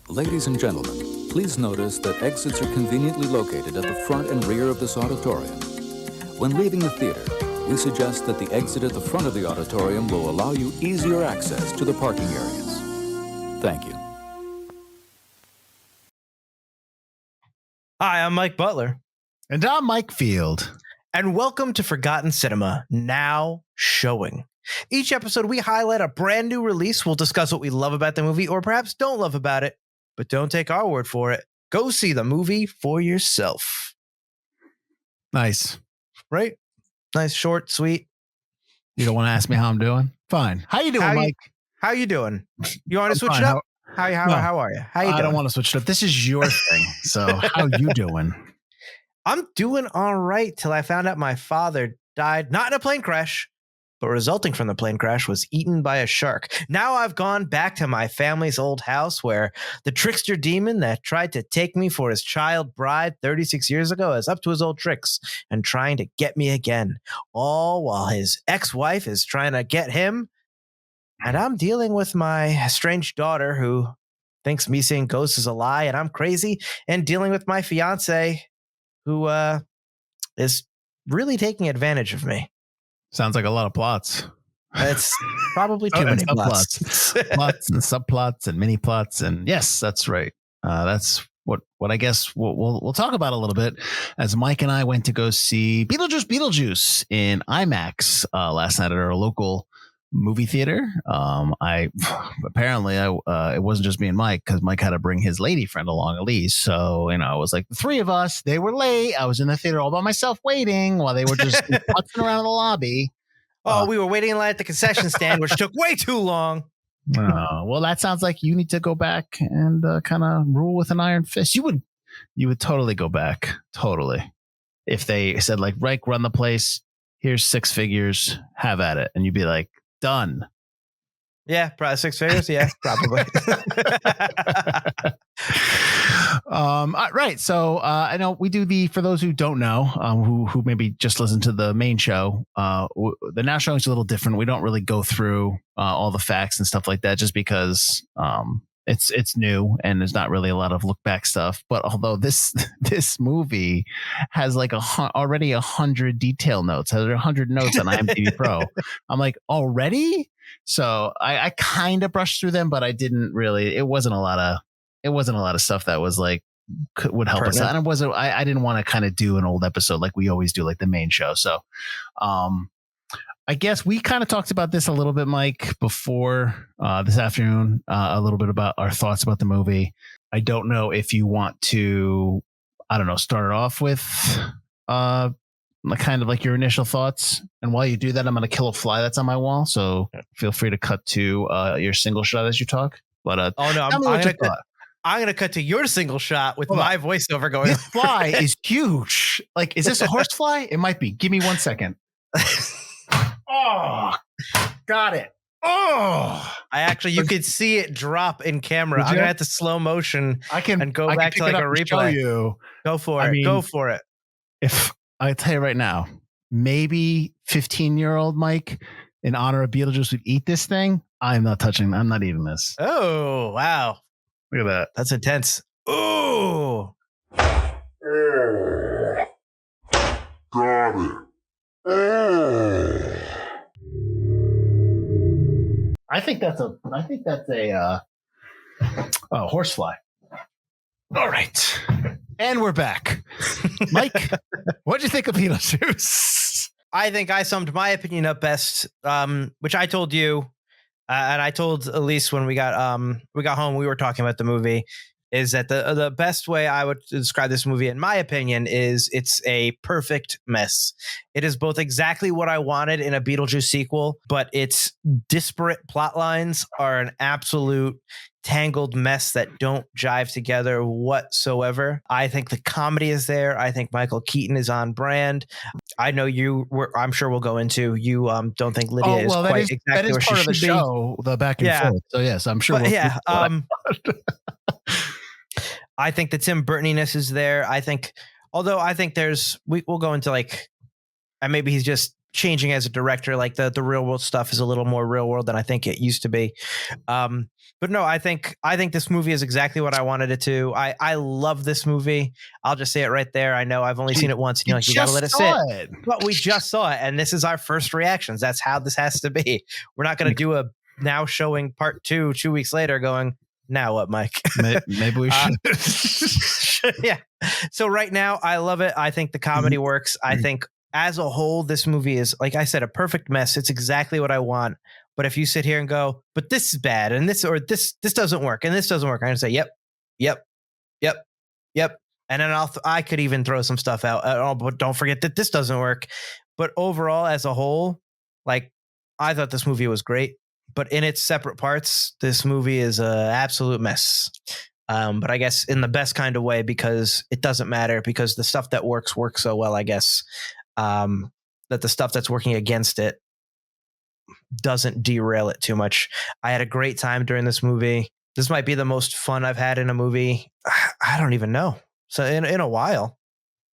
Ladies and gentlemen, please notice that exits are conveniently located at the front and rear of this auditorium. When leaving the theater, we suggest that the exit at the front of the auditorium will allow you easier access to the parking areas. Thank you. Hi, I'm Mike Butler. And I'm Mike Field. And welcome to Forgotten Cinema, now showing. Each episode, we highlight a brand new release. We'll discuss what we love about the movie or perhaps don't love about it. But don't take our word for it. Go see the movie for yourself. Nice. Right? Nice, short, sweet. You don't want to ask me how I'm doing? Fine. How you doing, Mike? How you doing? You want to switch fine. it up? How are you? How you doing? I don't want to switch it up. This is your thing. So how you doing? I'm doing all right till I found out my father died, not in a plane crash, but resulting from the plane crash was eaten by a shark. Now I've gone back to my family's old house where the trickster demon that tried to take me for his child bride 36 years ago is up to his old tricks and trying to get me again, all while his ex-wife is trying to get him. And I'm dealing with my estranged daughter who thinks me seeing ghosts is a lie and I'm crazy, and dealing with my fiance who is really taking advantage of me. Sounds like a lot of plots. It's probably too many plots. Plots and subplots and mini plots. And yes, that's right. That's what I guess we'll talk about a little bit as Mike and I went to go see Beetlejuice in IMAX last night at our local movie theater. It wasn't just me and Mike because Mike had to bring his lady friend along, Elise. So, it was like the three of us. They were late. I was in the theater all by myself waiting while they were just putzing around in the lobby. We were waiting in line at the concession stand, which took way too long. Well, that sounds like you need to go back and kind of rule with an iron fist. You would totally go back. Totally. If they said like, Reich, run the place. Here's 6 figures. Have at it. And you'd be like, done. Yeah, probably 6 figures. Yeah, probably. Right. So I know we do for those who don't know, who maybe just listen to the main show, the now showing is a little different. We don't really go through all the facts and stuff like that just because it's new and there's not really a lot of look back stuff. But although this movie has like already 100 detail notes, has 100 notes on IMDb Pro. I'm like, already? So I kind of brushed through them, but I didn't really. It wasn't a lot of stuff that was like would help us out. And it wasn't. I didn't want to kind of do an old episode like we always do, like the main show. So, I guess we kind of talked about this a little bit, Mike, before this afternoon. A little bit about our thoughts about the movie. I don't know if you want to, start it off with kind of like your initial thoughts. And while you do that, I'm going to kill a fly that's on my wall. So feel free to cut to your single shot as you talk. But I'm going to cut to your single shot with my voiceover going. This fly is huge. Like, is this a horse fly? It might be. Give me 1 second. Oh, got it. Oh, you could see it drop in camera. I'm going to have to slow motion and go back to like a replay. You. Go for it. Go for it. If I tell you right now, maybe 15-year-old Mike, in honor of Beetlejuice, would eat this thing. I'm not eating this. Oh, wow. Look at that. That's intense. Ooh. Got it. I think that's a horsefly. All right. And we're back. Mike, what'd you think of Beetlejuice? I think I summed my opinion up best, which I told you, and I told Elise when we got home, we were talking about the movie, is that the best way I would describe this movie, in my opinion, is it's a perfect mess. It is both exactly what I wanted in a Beetlejuice sequel, but its disparate plot lines are an absolute tangled mess that don't jive together whatsoever. I think the comedy is there. I think Michael Keaton is on brand. I know I'm sure we'll go into, you don't think Lydia is quite exactly where she should be. That is part of the show, the back and forth. So yes, I'm sure. I think the Tim Burtoniness is there. Although I think we'll go into like, and maybe he's just changing as a director. Like the real world stuff is a little more real world than I think it used to be. But no, I think this movie is exactly what I wanted it to. I love this movie. I'll just say it right there. I know I've only seen it once. And you gotta let it sit. But we just saw it, and this is our first reactions. That's how this has to be. We're not going to do a now showing part 2 weeks later. Going, now what, Mike? Maybe we should. Yeah. So right now, I love it. I think the comedy works. I think as a whole, this movie is, like I said, a perfect mess. It's exactly what I want. But if you sit here and go, but this is bad, and this doesn't work, and this doesn't work, I'm gonna say, yep. And then I could even throw some stuff out. But don't forget that this doesn't work. But overall, as a whole, like, I thought this movie was great. But in its separate parts, this movie is an absolute mess. But I guess in the best kind of way, because it doesn't matter, because the stuff that works so well, I guess, that the stuff that's working against it doesn't derail it too much. I had a great time during this movie. This might be the most fun I've had in a movie. I don't even know. So in a while,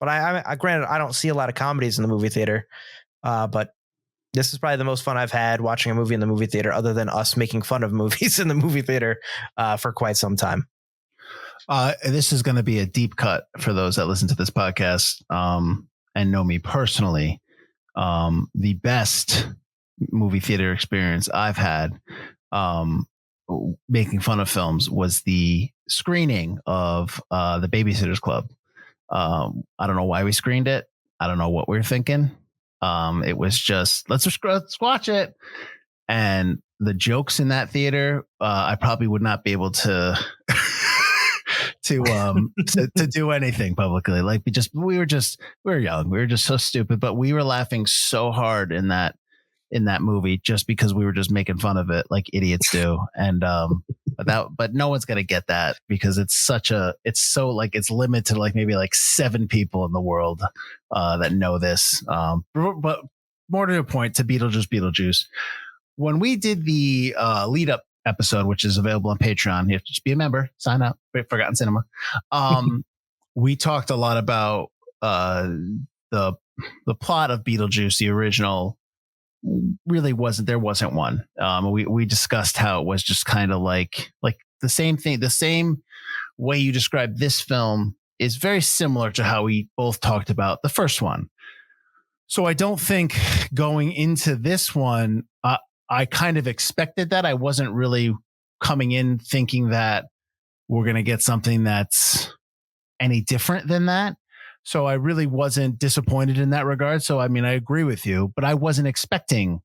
but I granted, I don't see a lot of comedies in the movie theater. But this is probably the most fun I've had watching a movie in the movie theater, other than us making fun of movies in the movie theater for quite some time. This is going to be a deep cut for those that listen to this podcast and know me personally. The best movie theater experience I've had making fun of films was the screening of the Babysitters Club. I don't know why we screened it. I don't know what we were thinking. It was just, let's watch it. And the jokes in that theater, I probably would not be able to to do anything publicly. Like we were young. We were just so stupid, but we were laughing so hard in that movie just because we were just making fun of it like idiots do. And but no one's gonna get that because it's limited to like maybe like 7 people in the world that know this. But more to the point, to Beetlejuice. When we did the lead up episode, which is available on Patreon, you have to just be a member, sign up, Forgotten Cinema. We talked a lot about the plot of Beetlejuice, the original. Really there wasn't one. We discussed how it was just kind of like the same thing. The same way you described this film is very similar to how we both talked about the first one. So I don't think going into this one, I kind of expected that. I wasn't really coming in thinking that we're going to get something that's any different than that. So I really wasn't disappointed in that regard. So, I mean, I agree with you, but I wasn't expecting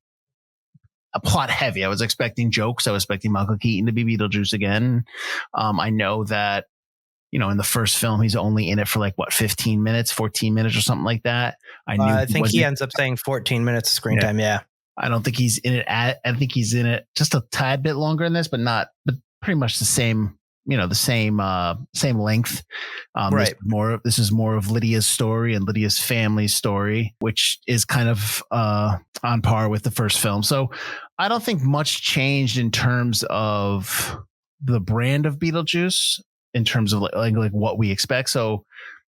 a plot heavy. I was expecting jokes. I was expecting Michael Keaton to be Beetlejuice again. I know that, in the first film, he's only in it for like 15 minutes, 14 minutes or something like that. I think he ends up saying 14 minutes of screen time. Yeah. I don't think he's in it. I think he's in it just a tad bit longer than this, but pretty much the same, same length. Right. This is more of Lydia's story and Lydia's family's story, which is kind of on par with the first film. So I don't think much changed in terms of the brand of Beetlejuice, in terms of like what we expect. So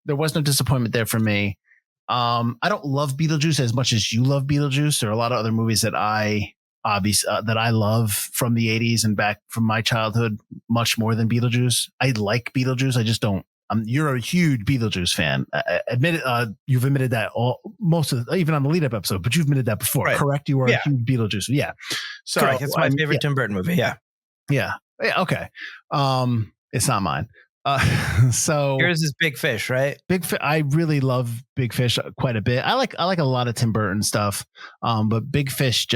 there was no disappointment there for me. I don't love Beetlejuice as much as you love Beetlejuice. There are a lot of other movies that I love from the 80s and back from my childhood much more than Beetlejuice. I like Beetlejuice. I just don't. You're a huge Beetlejuice fan. You've admitted that even on the lead up episode, but you've admitted that before, right? Correct? You are a huge Beetlejuice. Yeah. So correct. It's my favorite Tim Burton movie. Yeah. Yeah. Okay. It's not mine. So yours is Big Fish, right? I really love Big Fish quite a bit. I like a lot of Tim Burton stuff. But Big Fish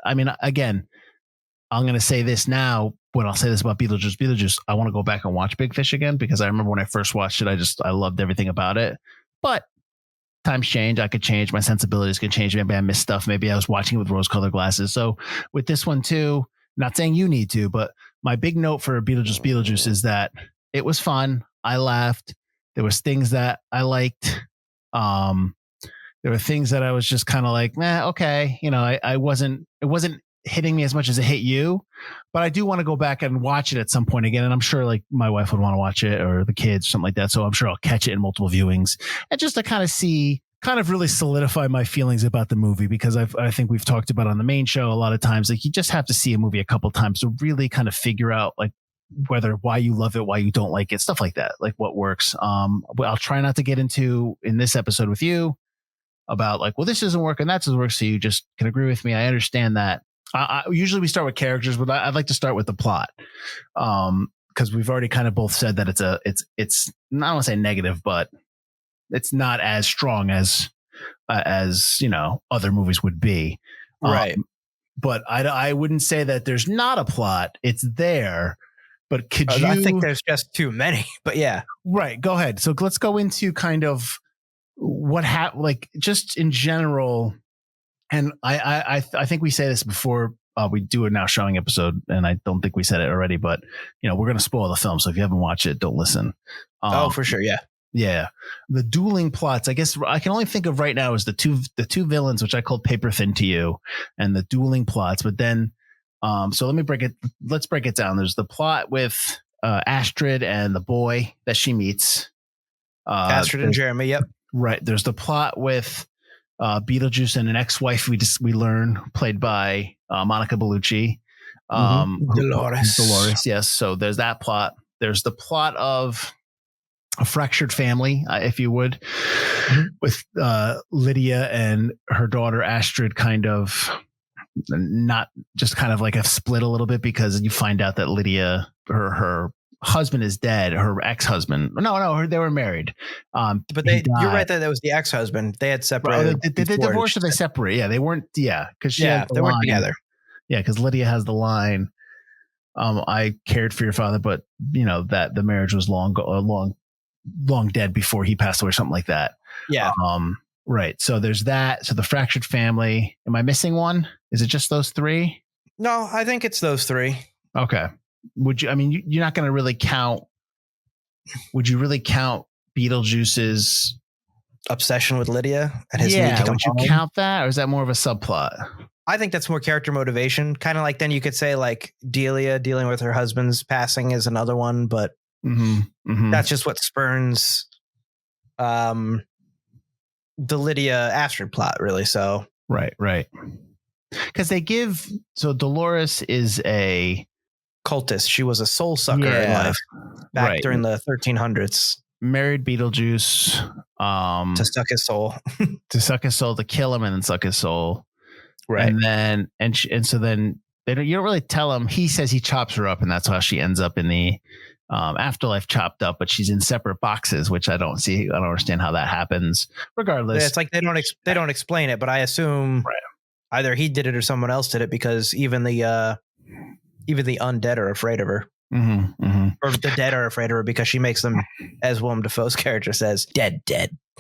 again, I'm going to say this now, when I'll say this about Beetlejuice, I want to go back and watch Big Fish again, because I remember when I first watched it, I loved everything about it. But times change. I could change. My sensibilities could change. Maybe I missed stuff. Maybe I was watching it with rose-colored glasses. So with this one too, not saying you need to, but my big note for Beetlejuice is that it was fun. I laughed. There was things that I liked. There were things that I was just kind of like, okay. It wasn't hitting me as much as it hit you, but I do want to go back and watch it at some point again. And I'm sure like my wife would want to watch it, or the kids, something like that. So I'm sure I'll catch it in multiple viewings, and just to kind of see kind of really solidify my feelings about the movie, because I think we've talked about on the main show a lot of times, like you just have to see a movie a couple times to really kind of figure out like why you love it, why you don't like it, stuff like that, like what works. But I'll try not to get into in this episode with you about like, well, this doesn't work and that doesn't work. So you just can agree with me. I understand that. Usually we start with characters, but I'd like to start with the plot. Because we've already kind of both said that it's I don't want to say negative, but it's not as strong as other movies would be. Right. But I wouldn't say that there's not a plot. It's there. But could you? I think there's just too many. But yeah. Right. Go ahead. So let's go into kind of what like just in general. And I think we say this before we do a now showing episode, and I don't think we said it already, but we're going to spoil the film. So if you haven't watched it, don't listen. For sure. Yeah. Yeah. The dueling plots, I guess I can only think of right now is the two villains, which I called paper thin to you, and the dueling plots. But then, so let's break it down. There's the plot with Astrid and the boy that she meets. Astrid and Jeremy. Yep. Right. There's the plot with Beetlejuice and an ex-wife we learn played by Monica Bellucci. Dolores. Yes. So there's that plot. There's the plot of a fractured family, if you would, with Lydia and her daughter Astrid kind of not just kind of like a split a little bit, because you find out that Lydia, her husband is dead. Her ex-husband. No, they were married. But you're right that was the ex-husband. They had separated. They divorced or they separate. Yeah, they weren't. Yeah, because they weren't together. Yeah, because Lydia has the line, "I cared for your father, but that the marriage was long dead before he passed away," or something like that. Yeah. Right. So there's that. So the fractured family. Am I missing one? Is it just those three? No, I think it's those three. Okay. Would you? I mean, you're not going to really count. Would you really count Beetlejuice's obsession with Lydia and his need to come would you home? count that, or is that more of a subplot? I think that's more character motivation. Kind of like then you could say like Delia dealing with her husband's passing is another one, but that's just what spurns the Lydia Astrid plot, really. So right. Because Dolores is a cultist. She was a soul sucker in life back during the 1300s. Married Beetlejuice to suck his soul, to kill him and then suck his soul. Right. And then so then you don't really tell him. He says he chops her up, and that's how she ends up in the afterlife, chopped up, but she's in separate boxes, which I don't understand how that happens. Regardless, it's like they don't explain it, but I assume either he did it or someone else did it, because even the undead are afraid of her, or the dead are afraid of her, because she makes them, as Willem Dafoe's character says, dead.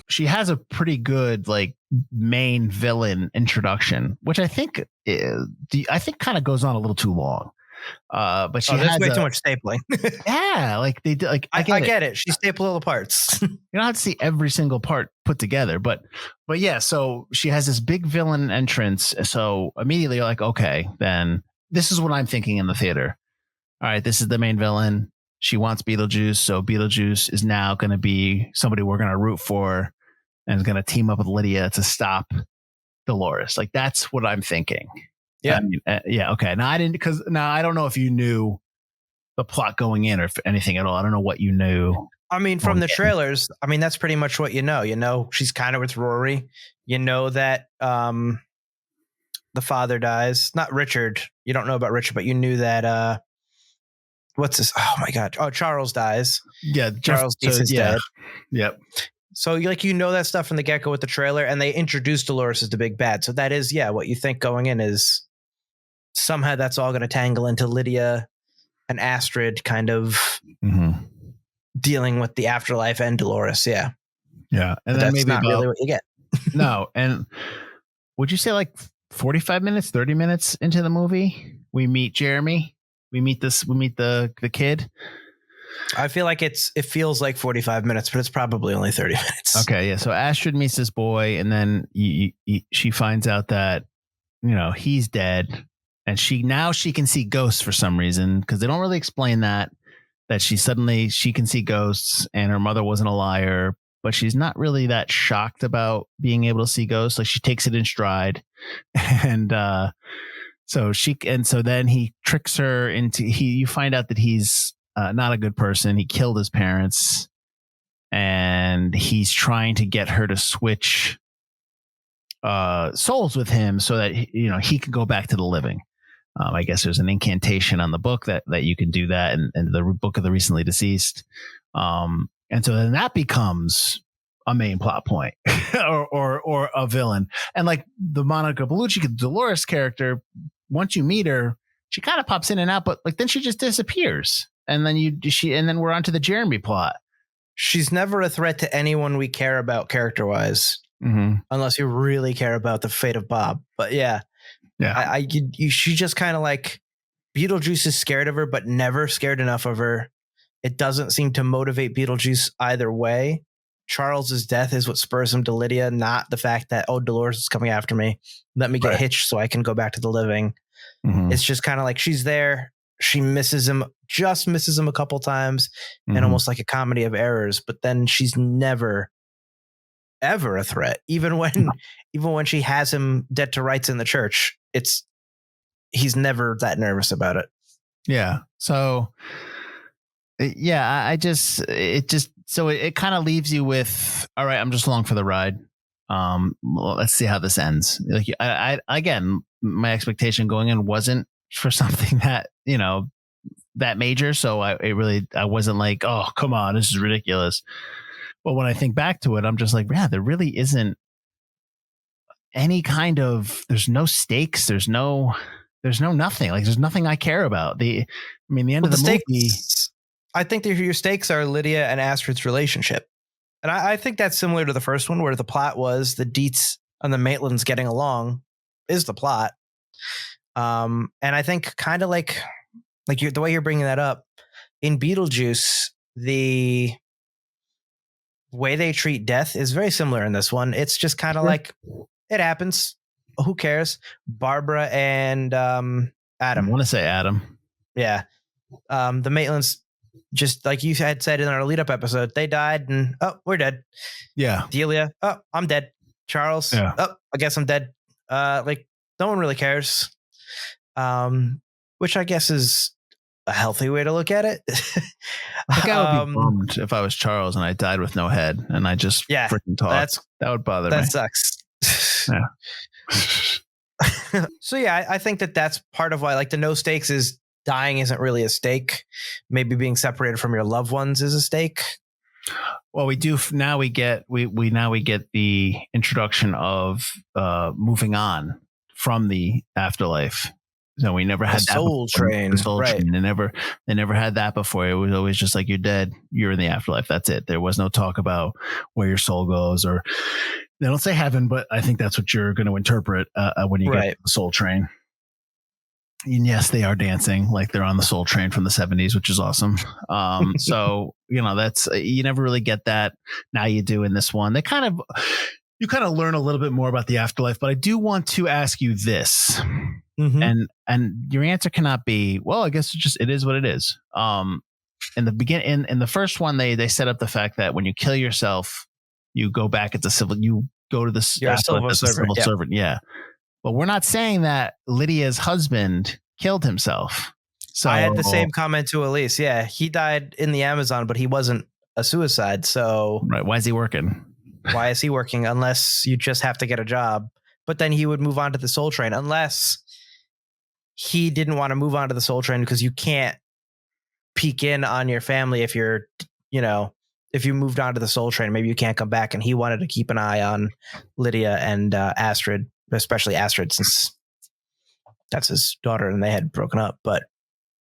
She has a pretty good like main villain introduction, which I think kind of goes on a little too long. But she has way too much stapling. Yeah, like they do. Like I get it. She stapled little parts. You don't have to see every single part put together, but yeah. So she has this big villain entrance. So immediately you're like, okay, then this is what I'm thinking in the theater. All right, this is the main villain. She wants Beetlejuice, so Beetlejuice is now going to be somebody we're going to root for, and is going to team up with Lydia to stop Dolores. Like that's what I'm thinking. Yeah. Okay. Now I don't know if you knew the plot going in or if anything at all. I don't know what you knew. I mean, from the trailers, that's pretty much what you know. She's kind of with Rory. You know that the father dies. Not Richard. You don't know about Richard, but you knew that what's this? Oh my God. Oh, Charles dies. Yeah. Charles is dead. Yep. So that stuff from the get-go with the trailer, and they introduced Dolores as the big bad. So that is, what you think going in is somehow that's all going to tangle into Lydia and Astrid kind of dealing with the afterlife and Dolores. Yeah. Yeah. And then that's not really what you get. No. And would you say like 45 minutes, 30 minutes into the movie, we meet Jeremy? We meet the kid. I feel like it feels like 45 minutes, but it's probably only 30 minutes. Okay. Yeah. So Astrid meets this boy, and then she finds out that, he's dead, and she can see ghosts for some reason, because they don't really explain that she can see ghosts, and her mother wasn't a liar. but she's not really that shocked about being able to see ghosts. Like she takes it in stride. And so then he tricks her into you find out that he's not a good person. He killed his parents, and he's trying to get her to switch souls with him so that he can go back to the living. I guess there's an incantation on the book that you can do that, and the book of the recently deceased. And so then that becomes a main plot point or a villain. And like the Monica Bellucci, Dolores character, once you meet her, she kind of pops in and out, but like then she just disappears. And then and then we're onto the Jeremy plot. She's never a threat to anyone we care about character wise, unless you really care about the fate of Bob. But yeah. She just kind of like Beetlejuice is scared of her, but never scared enough of her. It doesn't seem to motivate Beetlejuice either way. Charles's death is what spurs him to Lydia, not the fact that, oh, Dolores is coming after me. Let me get hitched so I can go back to the living. It's just kind of like she's there. She misses him a couple times, and almost like a comedy of errors. But then she's never, ever a threat. Even when she has him dead to rights in the church, he's never that nervous about it. Yeah. So yeah, it kind of leaves you with, all right, I'm just along for the ride. Well, let's see how this ends. Like I again, my expectation going in wasn't for something that, that major. So I wasn't like, oh, come on, this is ridiculous. But when I think back to it, I'm just like, yeah, there really isn't any kind of, there's no stakes. There's no nothing. Like there's nothing I care about. The end of the movie. I think your stakes are Lydia and Astrid's relationship. And I think that's similar to the first one, where the plot was the Dietz and the Maitlands getting along is the plot. And I think kind of like the way you're bringing that up in Beetlejuice, the way they treat death is very similar in this one. It's just kind of like it happens. Who cares? Barbara and Adam. I want to say Adam. Yeah. The Maitlands, just like you had said in our lead up episode, they died and we're dead. Yeah. Delia, I'm dead. Charles, I guess I'm dead. Like no one really cares. Which I guess is a healthy way to look at it. I think I would be bummed if I was Charles and I died with no head and I just freaking talked. That would bother me. That sucks. Yeah. So yeah, I think that's part of why like the no stakes is dying isn't really a stake. Maybe being separated from your loved ones is a stake. Well, we do now. We get the introduction of moving on from the afterlife. So we never had the soul train. The soul train. They never had that before. It was always just like you're dead, you're in the afterlife. That's it. There was no talk about where your soul goes, or they don't say heaven, but I think that's what you're going to interpret when you get the soul train. And yes, they are dancing like they're on the soul train from the 70s, which is awesome. So, that's, you never really get that. Now you do in this one. You kind of learn a little bit more about the afterlife, but I do want to ask you this. And your answer cannot be, well, I guess it is what it is. In the first one, they set up the fact that when you kill yourself, you go back as you go to the civil servant. Yeah. But we're not saying that Lydia's husband killed himself. So I had the same comment to Elise. Yeah. He died in the Amazon, but he wasn't a suicide. So why is he working? Why is he working? Unless you just have to get a job, but then he would move on to the soul train, unless he didn't want to move on to the soul train because you can't peek in on your family if you're, if you moved on to the soul train, maybe you can't come back. And he wanted to keep an eye on Lydia and Astrid, especially Astrid, since that's his daughter and they had broken up. But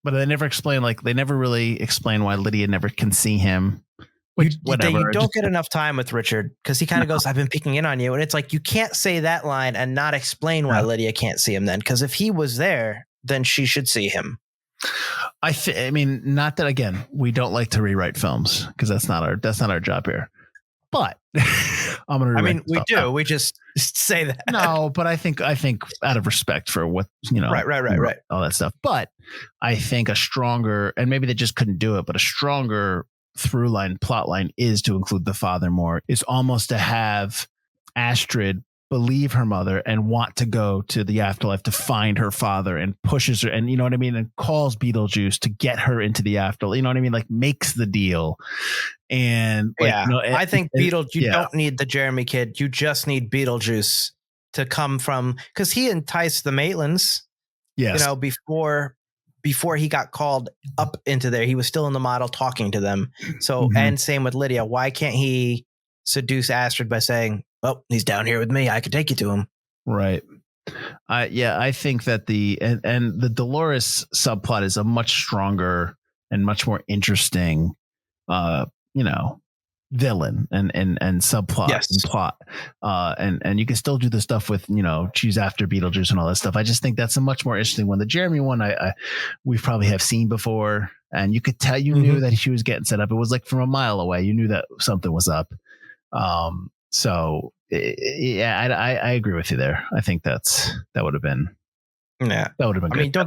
they never explain, they never really explain why Lydia never can see him. Which, you don't get enough time with Richard because he kind of goes, I've been picking in on you. And it's like, you can't say that line and not explain why Lydia can't see him then. Because if he was there, then she should see him. Not that, again, we don't like to rewrite films because that's not our job here. But we do. We just say that. No, but I think out of respect for what, right. all that stuff. But I think a stronger, and maybe they just couldn't do it, but a stronger plot line is to include the father more, is almost to have Astrid believe her mother and want to go to the afterlife to find her father, and pushes her, and you know what I mean, and calls Beetlejuice to get her into the afterlife, you know what I mean, like makes the deal. And like, yeah, you know, I think Beetlejuice, you yeah. don't need the Jeremy kid. You just need Beetlejuice to come from, because he enticed the Maitlands, Yes. you know, before he got called up into there, he was still in the model talking to them. So, and same with Lydia. Why can't he seduce Astrid by saying, "Well, he's down here with me. I could take you to him." Right. I think that the Dolores subplot is a much stronger and much more interesting, you know, villain and subplot Yes. and plot. And you can still do the stuff with, you know, she's after Beetlejuice and all that stuff. I just think that's a much more interesting one. The Jeremy one, we probably have seen before, and you could tell, you knew that she was getting set up. It was like from a mile away. You knew that something was up. So yeah, I agree with you there. I think that would have been, yeah, that would have been I good. mean, don't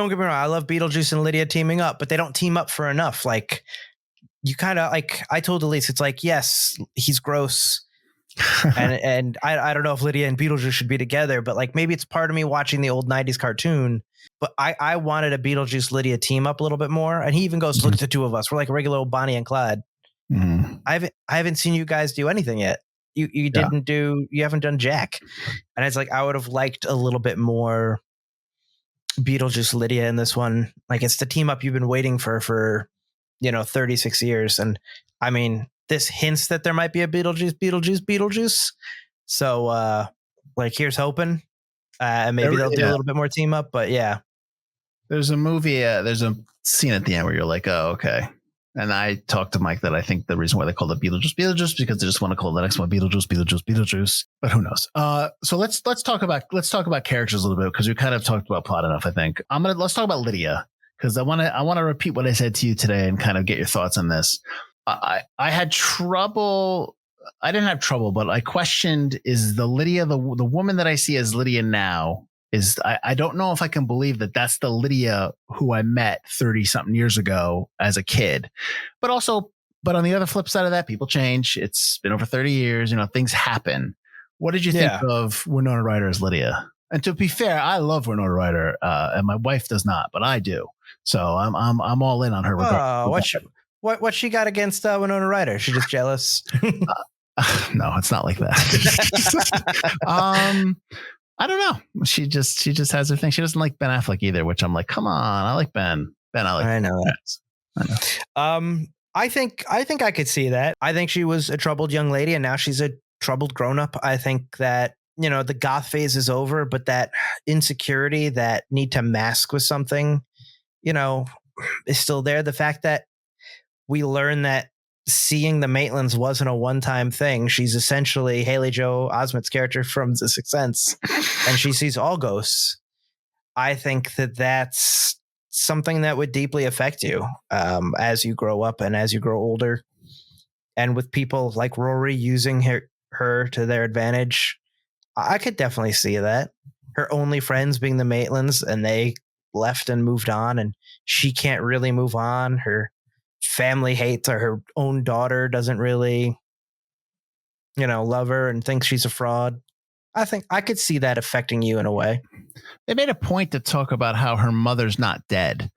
get me wrong. I love Beetlejuice and Lydia teaming up, but they don't team up for enough. Like, you kind of, like I told Elise, it's like, yes, he's gross. and I don't know if Lydia and Beetlejuice should be together, but like maybe it's part of me watching the old 90s cartoon, but I wanted a Beetlejuice Lydia team up a little bit more. And he even goes, look at the two of us. We're like a regular old Bonnie and Clyde. I haven't seen you guys do anything yet. You haven't done jack. And it's like, I would have liked a little bit more Beetlejuice Lydia in this one. Like, it's the team up you've been waiting for, you know, 36 years. And I mean, this hints that there might be a Beetlejuice. So like, here's hoping. And maybe they'll do a little bit more team up, but yeah. There's a movie, there's a scene at the end where you're like, oh, okay. And I talked to Mike that I think the reason why they called it Beetlejuice because they just want to call the next one Beetlejuice. But who knows? So let's talk about characters a little bit, because we kind of talked about plot enough. I think let's talk about Lydia, because I want to repeat what I said to you today and kind of get your thoughts on this. I had trouble. I didn't have trouble, but I questioned: is the Lydia the woman that I see as Lydia now? I don't know if I can believe that that's the Lydia who I met 30 something years ago as a kid, but on the other flip side of that, people change. It's been over 30 years, you know, things happen. What did you think of Winona Ryder as Lydia? And to be fair, I love Winona Ryder, and my wife does not, but I do. So I'm all in on her. What she got against Winona Ryder? She just jealous? No, it's not like that. I don't know. She just has her thing. She doesn't like Ben Affleck either, which I'm like, come on, I like Ben. I know that. I think I could see that. I think she was a troubled young lady, and now she's a troubled grown up. I think that, you know, the goth phase is over, but that insecurity, that need to mask with something, you know, is still there. The fact that we learn that seeing the Maitlands wasn't a one-time thing. She's essentially Haley Joel Osment's character from The Sixth Sense, and she sees all ghosts. I think that that's something that would deeply affect you as you grow up and as you grow older. And with people like Rory using her to their advantage, I could definitely see that. Her only friends being the Maitlands, and they left and moved on, and she can't really move on. Her family hates her. Her own daughter doesn't really, you know, love her and thinks she's a fraud. I think I could see that affecting you in a way. They made a point to talk about how her mother's not dead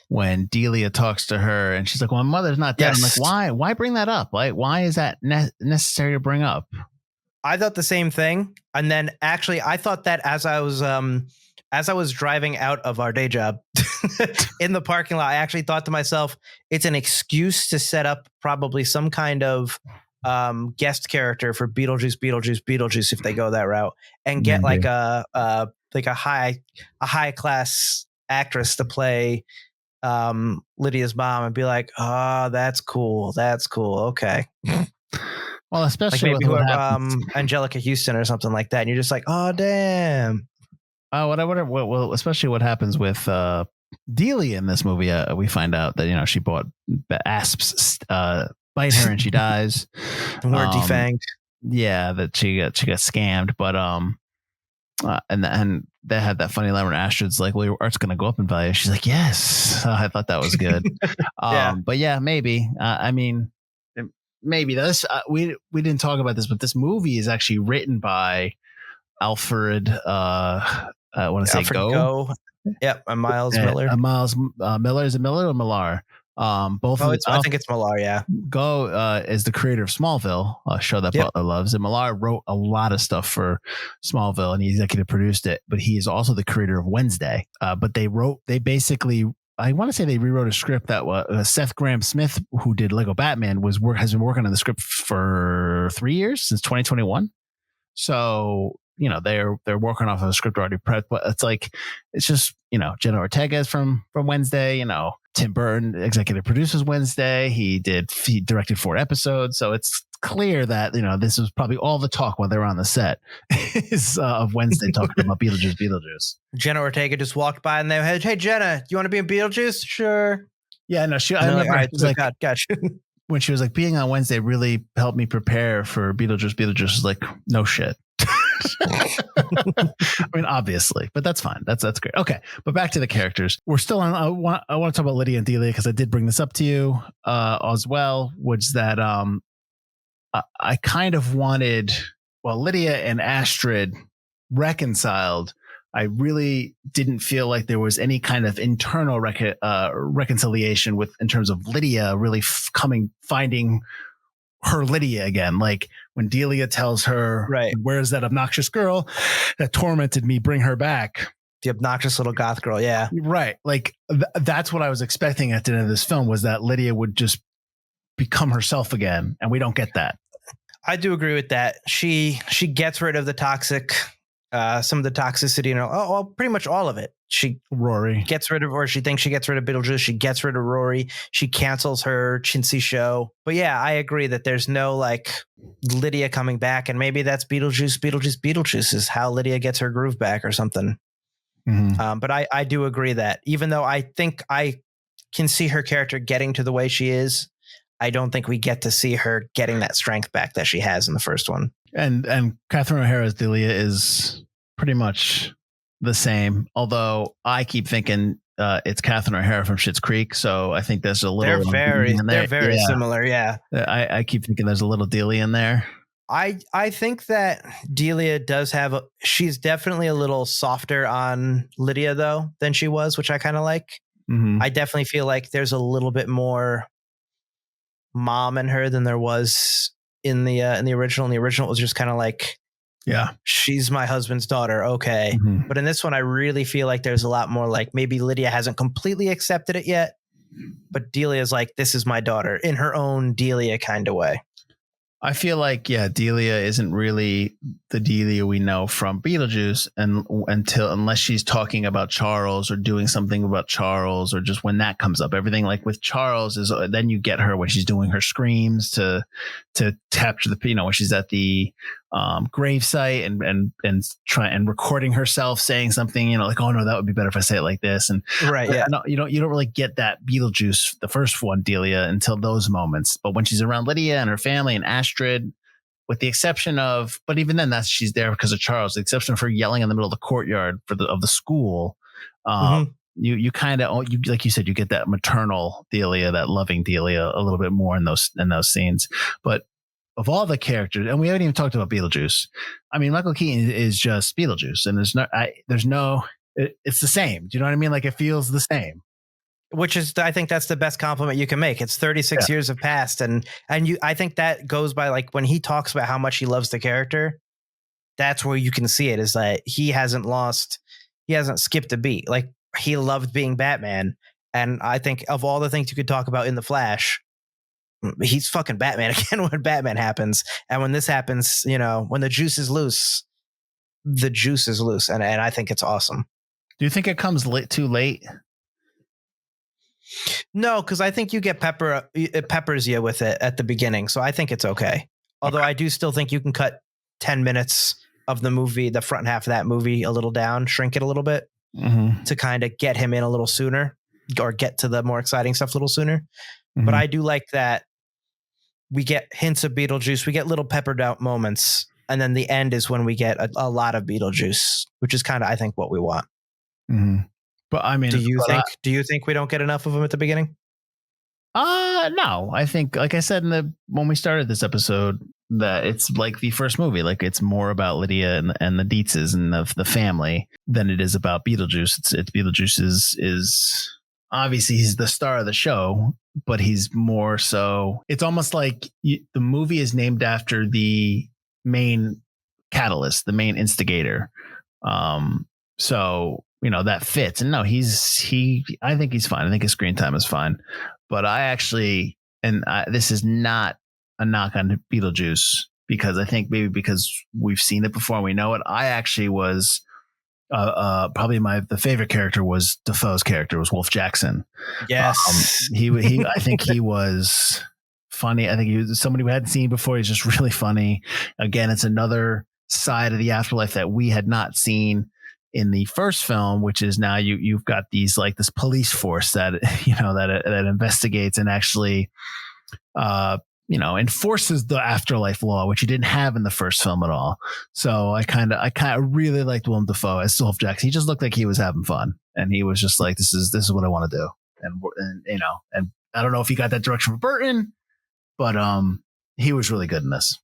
when Delia talks to her, and she's like, well, my mother's not dead. Yes. I'm like, why bring that up? Like, why is that necessary to bring up? I thought the same thing. And then actually I thought that as I was driving out of our day job in the parking lot, I actually thought to myself, it's an excuse to set up probably some kind of guest character for Beetlejuice if they go that route, and get like a high class actress to play Lydia's mom and be like, oh, that's cool. Okay. Well, especially like maybe whoever, Angelica Houston or something like that. And you're just like, oh, damn. Well, especially what happens with Delia in this movie. We find out that, you know, she bought asps bite her and she dies. More defanged. Yeah, that she got scammed. But And they had that funny line where Astrid's like, well, your art's going to go up in value. She's like, yes. I thought that was good. Yeah. But yeah, maybe. I mean, maybe this. We didn't talk about this, but this movie is actually written by Alfred. I want to say Alfred Go. Yep, and Miles Miller. Miles Miller. Is it Miller or Millar? Both. I think it's Millar. Yeah. Go is the creator of Smallville, a show that Butler loves, and Millar wrote a lot of stuff for Smallville, and he executive produced it. But he is also the creator of Wednesday. But they basically, I want to say they rewrote a script that Seth Grahame-Smith, who did Lego Batman, has been working on the script for 3 years, since 2021. So they're working off of a script already prepped, but it's just Jenna Ortega is from Wednesday. Tim Burton executive produces Wednesday. He directed 4 episodes, so it's clear that this was probably all the talk while they were on the set is of Wednesday talking about Beetlejuice. Jenna Ortega just walked by and they had, hey Jenna, do you want to be in Beetlejuice? Sure. Yeah, no, I remember all right, gotcha. When she was like, being on Wednesday really helped me prepare for Beetlejuice. Beetlejuice was like, no shit. I mean, obviously, but that's fine. That's great. Okay, but back to the characters. We're still on. I want to talk about Lydia and Delia because I did bring this up to you as well. Which that I kind of wanted. Well, Lydia and Astrid reconciled. I really didn't feel like there was any kind of internal reconciliation in terms of Lydia really finding her Lydia again. Like when Delia tells her, right, where's that obnoxious girl that tormented me, bring her back. The obnoxious little goth girl. Yeah. Right. Like that's what I was expecting at the end of this film, was that Lydia would just become herself again. And we don't get that. I do agree with that. She gets rid of the toxic, some of the toxicity, pretty much all of it. Rory gets rid of, or she thinks she gets rid of Beetlejuice. She gets rid of Rory. She cancels her chintzy show. But yeah, I agree that there's no Lydia coming back, and maybe that's Beetlejuice is how Lydia gets her groove back or something. Mm-hmm. But I do agree that even though I think I can see her character getting to the way she is, I don't think we get to see her getting that strength back that she has in the first one. And Catherine O'Hara's Delia is pretty much the same, although I keep thinking it's Catherine O'Hara from Schitt's Creek, so I think there's a little. They're very similar. Yeah, I keep thinking there's a little Delia in there. I think that Delia does have she's definitely a little softer on Lydia though than she was, which I kind of like. Mm-hmm. I definitely feel like there's a little bit more mom in her than there was in the original. And the original was just kind of like, yeah, she's my husband's daughter. Okay. Mm-hmm. But in this one, I really feel like there's a lot more maybe Lydia hasn't completely accepted it yet, but Delia is like, this is my daughter in her own Delia kind of way. I feel like, Delia isn't really the Delia we know from Beetlejuice unless she's talking about Charles or doing something about Charles, or just when that comes up. Everything like with Charles is then you get her when she's doing her screams to capture the, when she's at the gravesite and recording herself saying something, like, oh no, that would be better if I say it like this. And right. Yeah. No, you don't really get that Beetlejuice, the first one, Delia, until those moments. But when she's around Lydia and her family and Astrid, with the exception of, but even then she's there because of Charles, the exception of her yelling in the middle of the courtyard of the school. You kind of, like you said, you get that maternal Delia, that loving Delia a little bit more in those scenes. But of all the characters, and we haven't even talked about Beetlejuice. I mean, Michael Keaton is just Beetlejuice, and it's the same. Do you know what I mean? Like, it feels the same. Which is, I think that's the best compliment you can make. It's 36 years have passed, and I think that goes by when he talks about how much he loves the character. That's where you can see it, is that he hasn't skipped a beat. Like, he loved being Batman, and I think of all the things you could talk about in The Flash, he's fucking Batman again when Batman happens. And when this happens, when the juice is loose, the juice is loose. And I think it's awesome. Do you think it comes too late? No, because I think you get it peppers you with it at the beginning. So I think it's okay. Although I do still think you can cut 10 minutes of the movie, the front half of that movie, a little down, shrink it a little bit to kind of get him in a little sooner, or get to the more exciting stuff a little sooner. Mm-hmm. But I do like that we get hints of Beetlejuice. We get little peppered out moments. and then the end is when we get a lot of Beetlejuice, which is kind of, I think, what we want. Mm-hmm. But I mean, do you think we don't get enough of him at the beginning? No, I think, like I said when we started this episode, that it's like the first movie. Like, it's more about Lydia and the Dietzes and the family than it is about Beetlejuice. It's Beetlejuice is obviously he's the star of the show, but he's more so. It's almost like the movie is named after the main catalyst, the main instigator. So that fits. And no, I think he's fine. I think his screen time is fine. But I actually, this is not a knock on Beetlejuice, because I think maybe because we've seen it before and we know it. I actually was probably the favorite character was Defoe's character, was Wolf Jackson. Yes, he I think he was funny. I think he was somebody we hadn't seen before. He's just really funny. Again, it's another side of the afterlife that we had not seen in the first film, which is now you've got these, like, this police force that that investigates and actually enforces the afterlife law, which you didn't have in the first film at all. So I kind of really liked Willem Dafoe as Wolf Jackson. He just looked like he was having fun, and he was just like, this is what I want to do. And I don't know if he got that direction from Burton, but he was really good in this.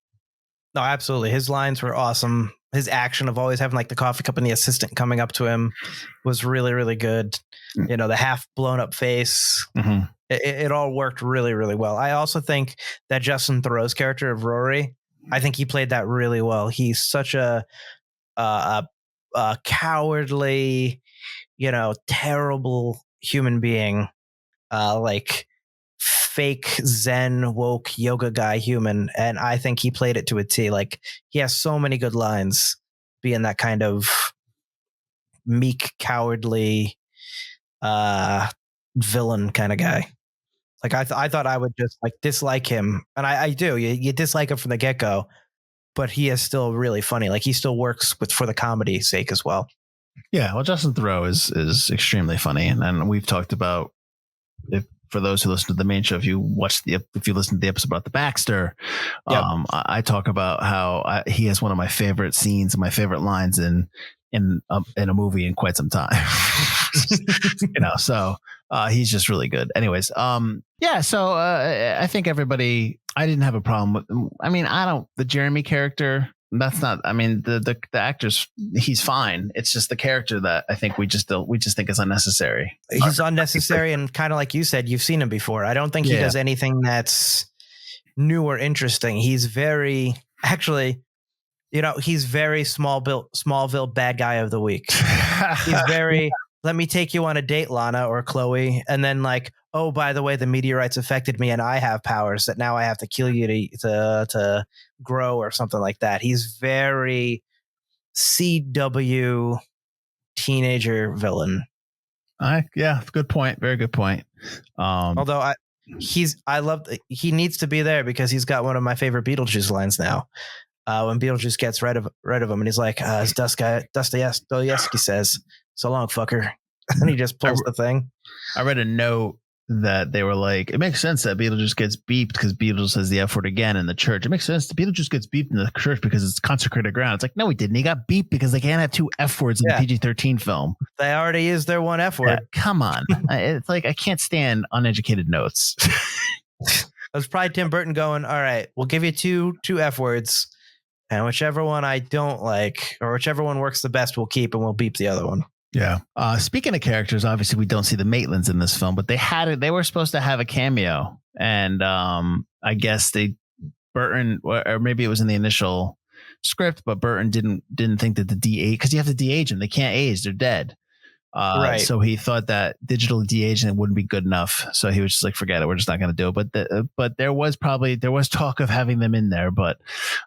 No, absolutely. His lines were awesome. His action of always having, like, the coffee cup and the assistant coming up to him was really, really good. The half blown up face. Mm-hmm. It all worked really, really well. I also think that Justin Theroux's character of Rory, I think he played that really well. He's such a cowardly, terrible human being, like fake Zen woke yoga guy human. And I think he played it to a T. Like, he has so many good lines being that kind of meek, cowardly, villain kind of guy. Like, I thought I would just, like, dislike him. And I do. You dislike him from the get-go, but he is still really funny. Like, he still works for the comedy sake as well. Yeah, well, Justin Theroux is extremely funny. And we've talked about, for those who listen to the main show, if you listen to the episode about the Baxter, yep. I talk about how he has one of my favorite scenes and my favorite lines in a movie in quite some time. So he's just really good. Anyways, so I think everybody, I didn't have a problem with, the Jeremy character, that's not, the actor's, he's fine. It's just the character that I think we just think is unnecessary. He's unnecessary. And kind of like you said, you've seen him before. I don't think he does anything that's new or interesting. He's very, actually, he's very Smallville bad guy of the week. He's very, let me take you on a date, Lana or Chloe. And then, like, oh, by the way, the meteorites affected me and I have powers that now I have to kill you to grow or something like that. He's very CW teenager villain. Good point. Very good point. Although he needs to be there because he's got one of my favorite Beetlejuice lines now. When Beetlejuice gets rid of him and he's like, as Dostoevsky says, so long, fucker. And he just pulls the thing. I read a note that they were like, it makes sense that Beetlejuice gets beeped because Beetlejuice says the F word again in the church. It makes sense that Beetlejuice gets beeped in the church because it's consecrated ground. It's like, no, he didn't. He got beeped because they can't have two F words in a PG-13 film. They already used their one F word. Come on. It's like, I can't stand uneducated notes. It was probably Tim Burton going, all right, we'll give you two F words, and whichever one I don't like or whichever one works the best, we'll keep, and we'll beep the other one. Yeah. Speaking of characters, obviously we don't see the Maitlands in this film, but they were supposed to have a cameo, and I guess Burton, or maybe it was in the initial script, but Burton didn't think that the de-age, because you have to de-age them, they can't age, they're dead. Right. So he thought that digital de-aging wouldn't be good enough. So he was just like, forget it. We're just not going to do it. But there was talk of having them in there. But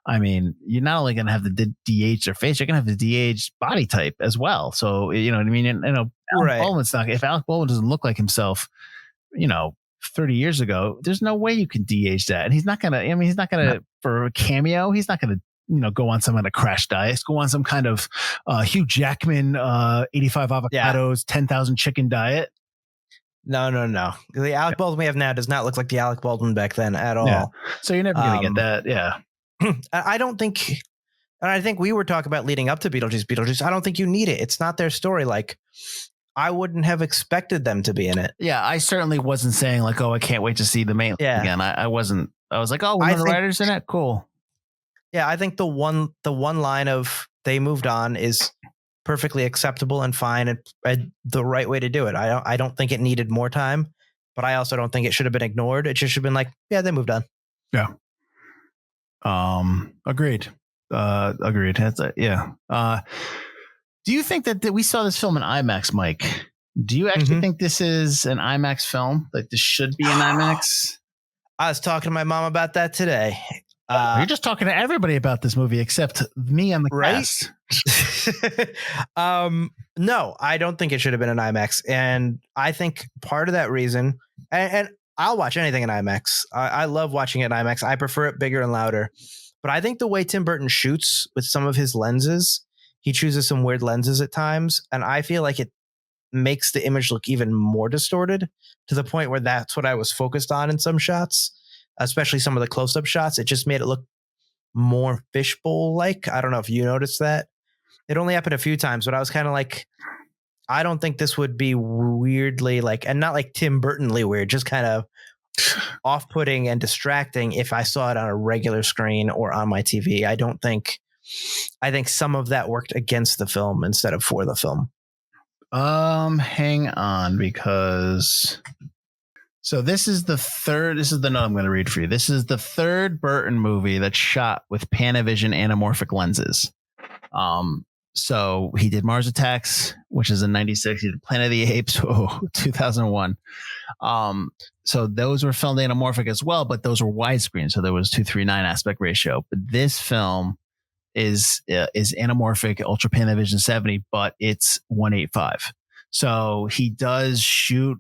I mean, you're not only going to have to de-age their face, you're going to have to de-age body type as well. So, you know what I mean? And, right. If Alec Baldwin doesn't look like himself, 30 years ago, there's no way you can de-age that. And he's not going to, for a cameo, he's not going to, go on some kind of crash diet, go on some kind of Hugh Jackman 85 avocados, 10,000 chicken diet. No. The Alec Baldwin we have now does not look like the Alec Baldwin back then at all. Yeah. So you're never going to get that. Yeah. I don't think, And I think we were talking about leading up to Beetlejuice. I don't think you need it. It's not their story. Like, I wouldn't have expected them to be in it. Yeah, I certainly wasn't saying like, oh, I can't wait to see the main again. I wasn't. I was like, oh, Winona Ryder's in it. Cool. Yeah, I think the one line of they moved on is perfectly acceptable and fine and the right way to do it. I don't think it needed more time, but I also don't think it should have been ignored. It just should have been like, yeah, they moved on. Yeah. Agreed. Agreed. That's yeah. Do you think that we saw this film in IMAX, Mike? Do you actually think this is an IMAX film? Like this should be an IMAX? I was talking to my mom about that today. You're just talking to everybody about this movie except me on the cast. No, I don't think it should have been an IMAX. And I think part of that reason, and I'll watch anything in IMAX. I love watching it in IMAX. I prefer it bigger and louder. But I think the way Tim Burton shoots with some of his lenses, he chooses some weird lenses at times. And I feel like it makes the image look even more distorted to the point where that's what I was focused on in some shots, especially some of the close-up shots. It just made it look more fishbowl-like. I don't know if you noticed that. It only happened a few times, but I was kind of like, I don't think this would be weirdly like, and not like Tim Burtonly weird, just kind of off-putting and distracting if I saw it on a regular screen or on my TV. I think some of that worked against the film instead of for the film. Hang on, because this is the note I'm going to read for you. This is the third Burton movie that's shot with Panavision anamorphic lenses. So he did Mars Attacks, which is in 96. He did Planet of the Apes, 2001. So those were filmed anamorphic as well, but those were widescreen. So there was 2:3:9 aspect ratio. But this film is anamorphic Ultra Panavision 70, but it's 1.85. So he does shoot,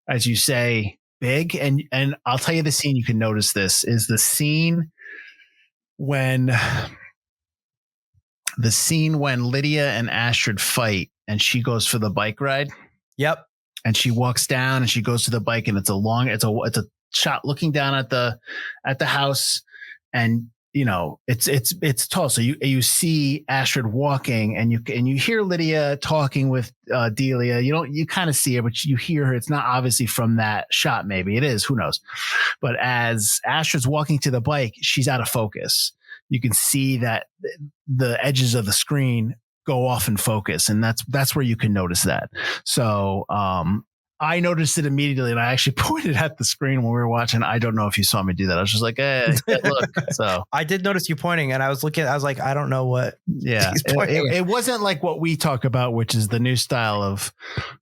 as you say, big. And I'll tell you the scene, you can notice this, is the scene when Lydia and Astrid fight and she goes for the bike ride. Yep. And she walks down and she goes to the bike, and it's a shot looking down at the house, and you know, it's tall. So you see Astrid walking, and you hear Lydia talking with Delia. You kind of see her, but you hear her. It's not obviously from that shot. Maybe it is. Who knows? But as Astrid's walking to the bike, she's out of focus. You can see that the edges of the screen go off in focus, and that's where you can notice that. So I noticed it immediately, and I actually pointed at the screen when we were watching. I don't know if you saw me do that. I was just like, look. So I did notice you pointing, and I was looking. I was like, I don't know what. Yeah, it wasn't like what we talk about, which is the new style of.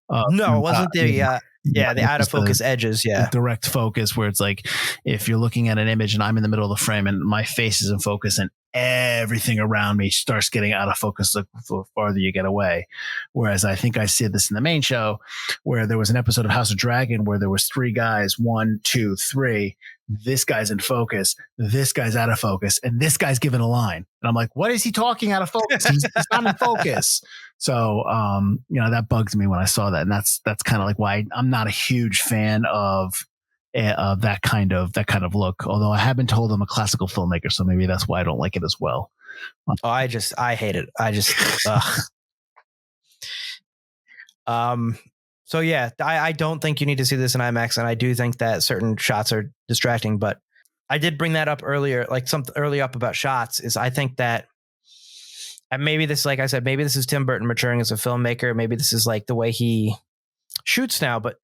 No, it wasn't the the out of focus edges. Yeah, direct focus, where it's like if you're looking at an image and I'm in the middle of the frame and my face is in focus and everything around me starts getting out of focus the farther you get away. Whereas I think I see this in the main show, where there was an episode of House of Dragon where there was 3 guys, 1, 2, 3. This guy's in focus, this guy's out of focus, and this guy's giving a line. And I'm like, what is he talking out of focus? He's not in focus. So, that bugs me when I saw that. And that's kind of like why I'm not a huge fan of that kind of look. Although I have been told I'm a classical filmmaker, so maybe that's why I don't like it as well. I hate it. So yeah, I don't think you need to see this in IMAX, and I do think that certain shots are distracting. But I did bring that up earlier, like something early up about shots. Is I think that, and maybe this, like I said, maybe this is Tim Burton maturing as a filmmaker. Maybe this is like the way he shoots now. But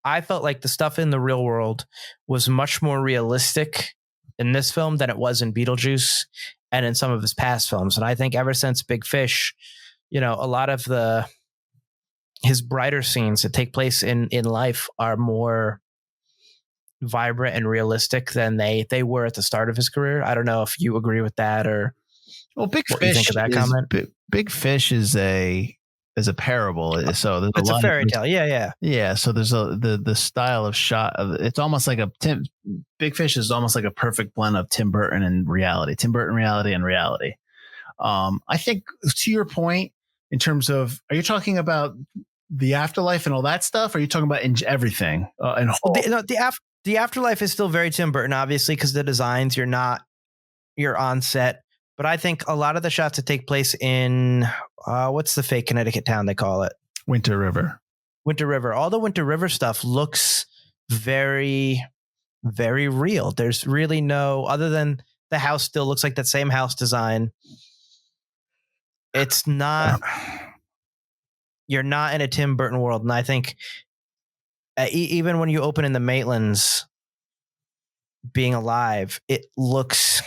I felt like the stuff in the real world was much more realistic in this film than it was in Beetlejuice and in some of his past films. And I think ever since Big Fish, a lot of his brighter scenes that take place in life are more vibrant and realistic than they were at the start of his career. I don't know if you agree with that or Big what Fish you think of that comment. Big Fish is a parable. So there's it's a fairy tale. Yeah. Yeah. So there's the style of shot of, it's almost like Big Fish is almost like a perfect blend of Tim Burton and reality. I think to your point, in terms of, are you talking about the afterlife and all that stuff? Or are you talking about everything? The afterlife is still very Tim Burton, obviously, because the designs, you're on set, But I think a lot of the shots that take place in what's the fake Connecticut town they call it? Winter River. Winter River. All the Winter River stuff looks very, very real. There's really no, other than the house still looks like that same house design. It's not, you're not in a Tim Burton world. And I think even when you open in the Maitlands being alive, it looks,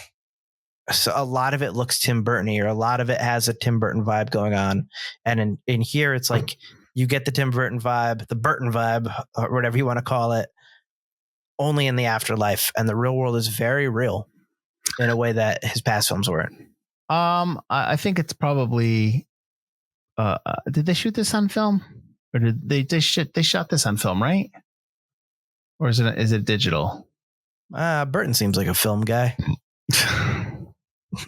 so a lot of it looks Tim Burton-y, or a lot of it has a Tim Burton vibe going on. And in here, it's like you get the Tim Burton vibe, the Burton vibe, or whatever you want to call it, only in the afterlife. And the real world is very real in a way that his past films weren't. I think it's probably. Did they shoot this on film, or did they shot this on film, right? Or is it digital? Burton seems like a film guy.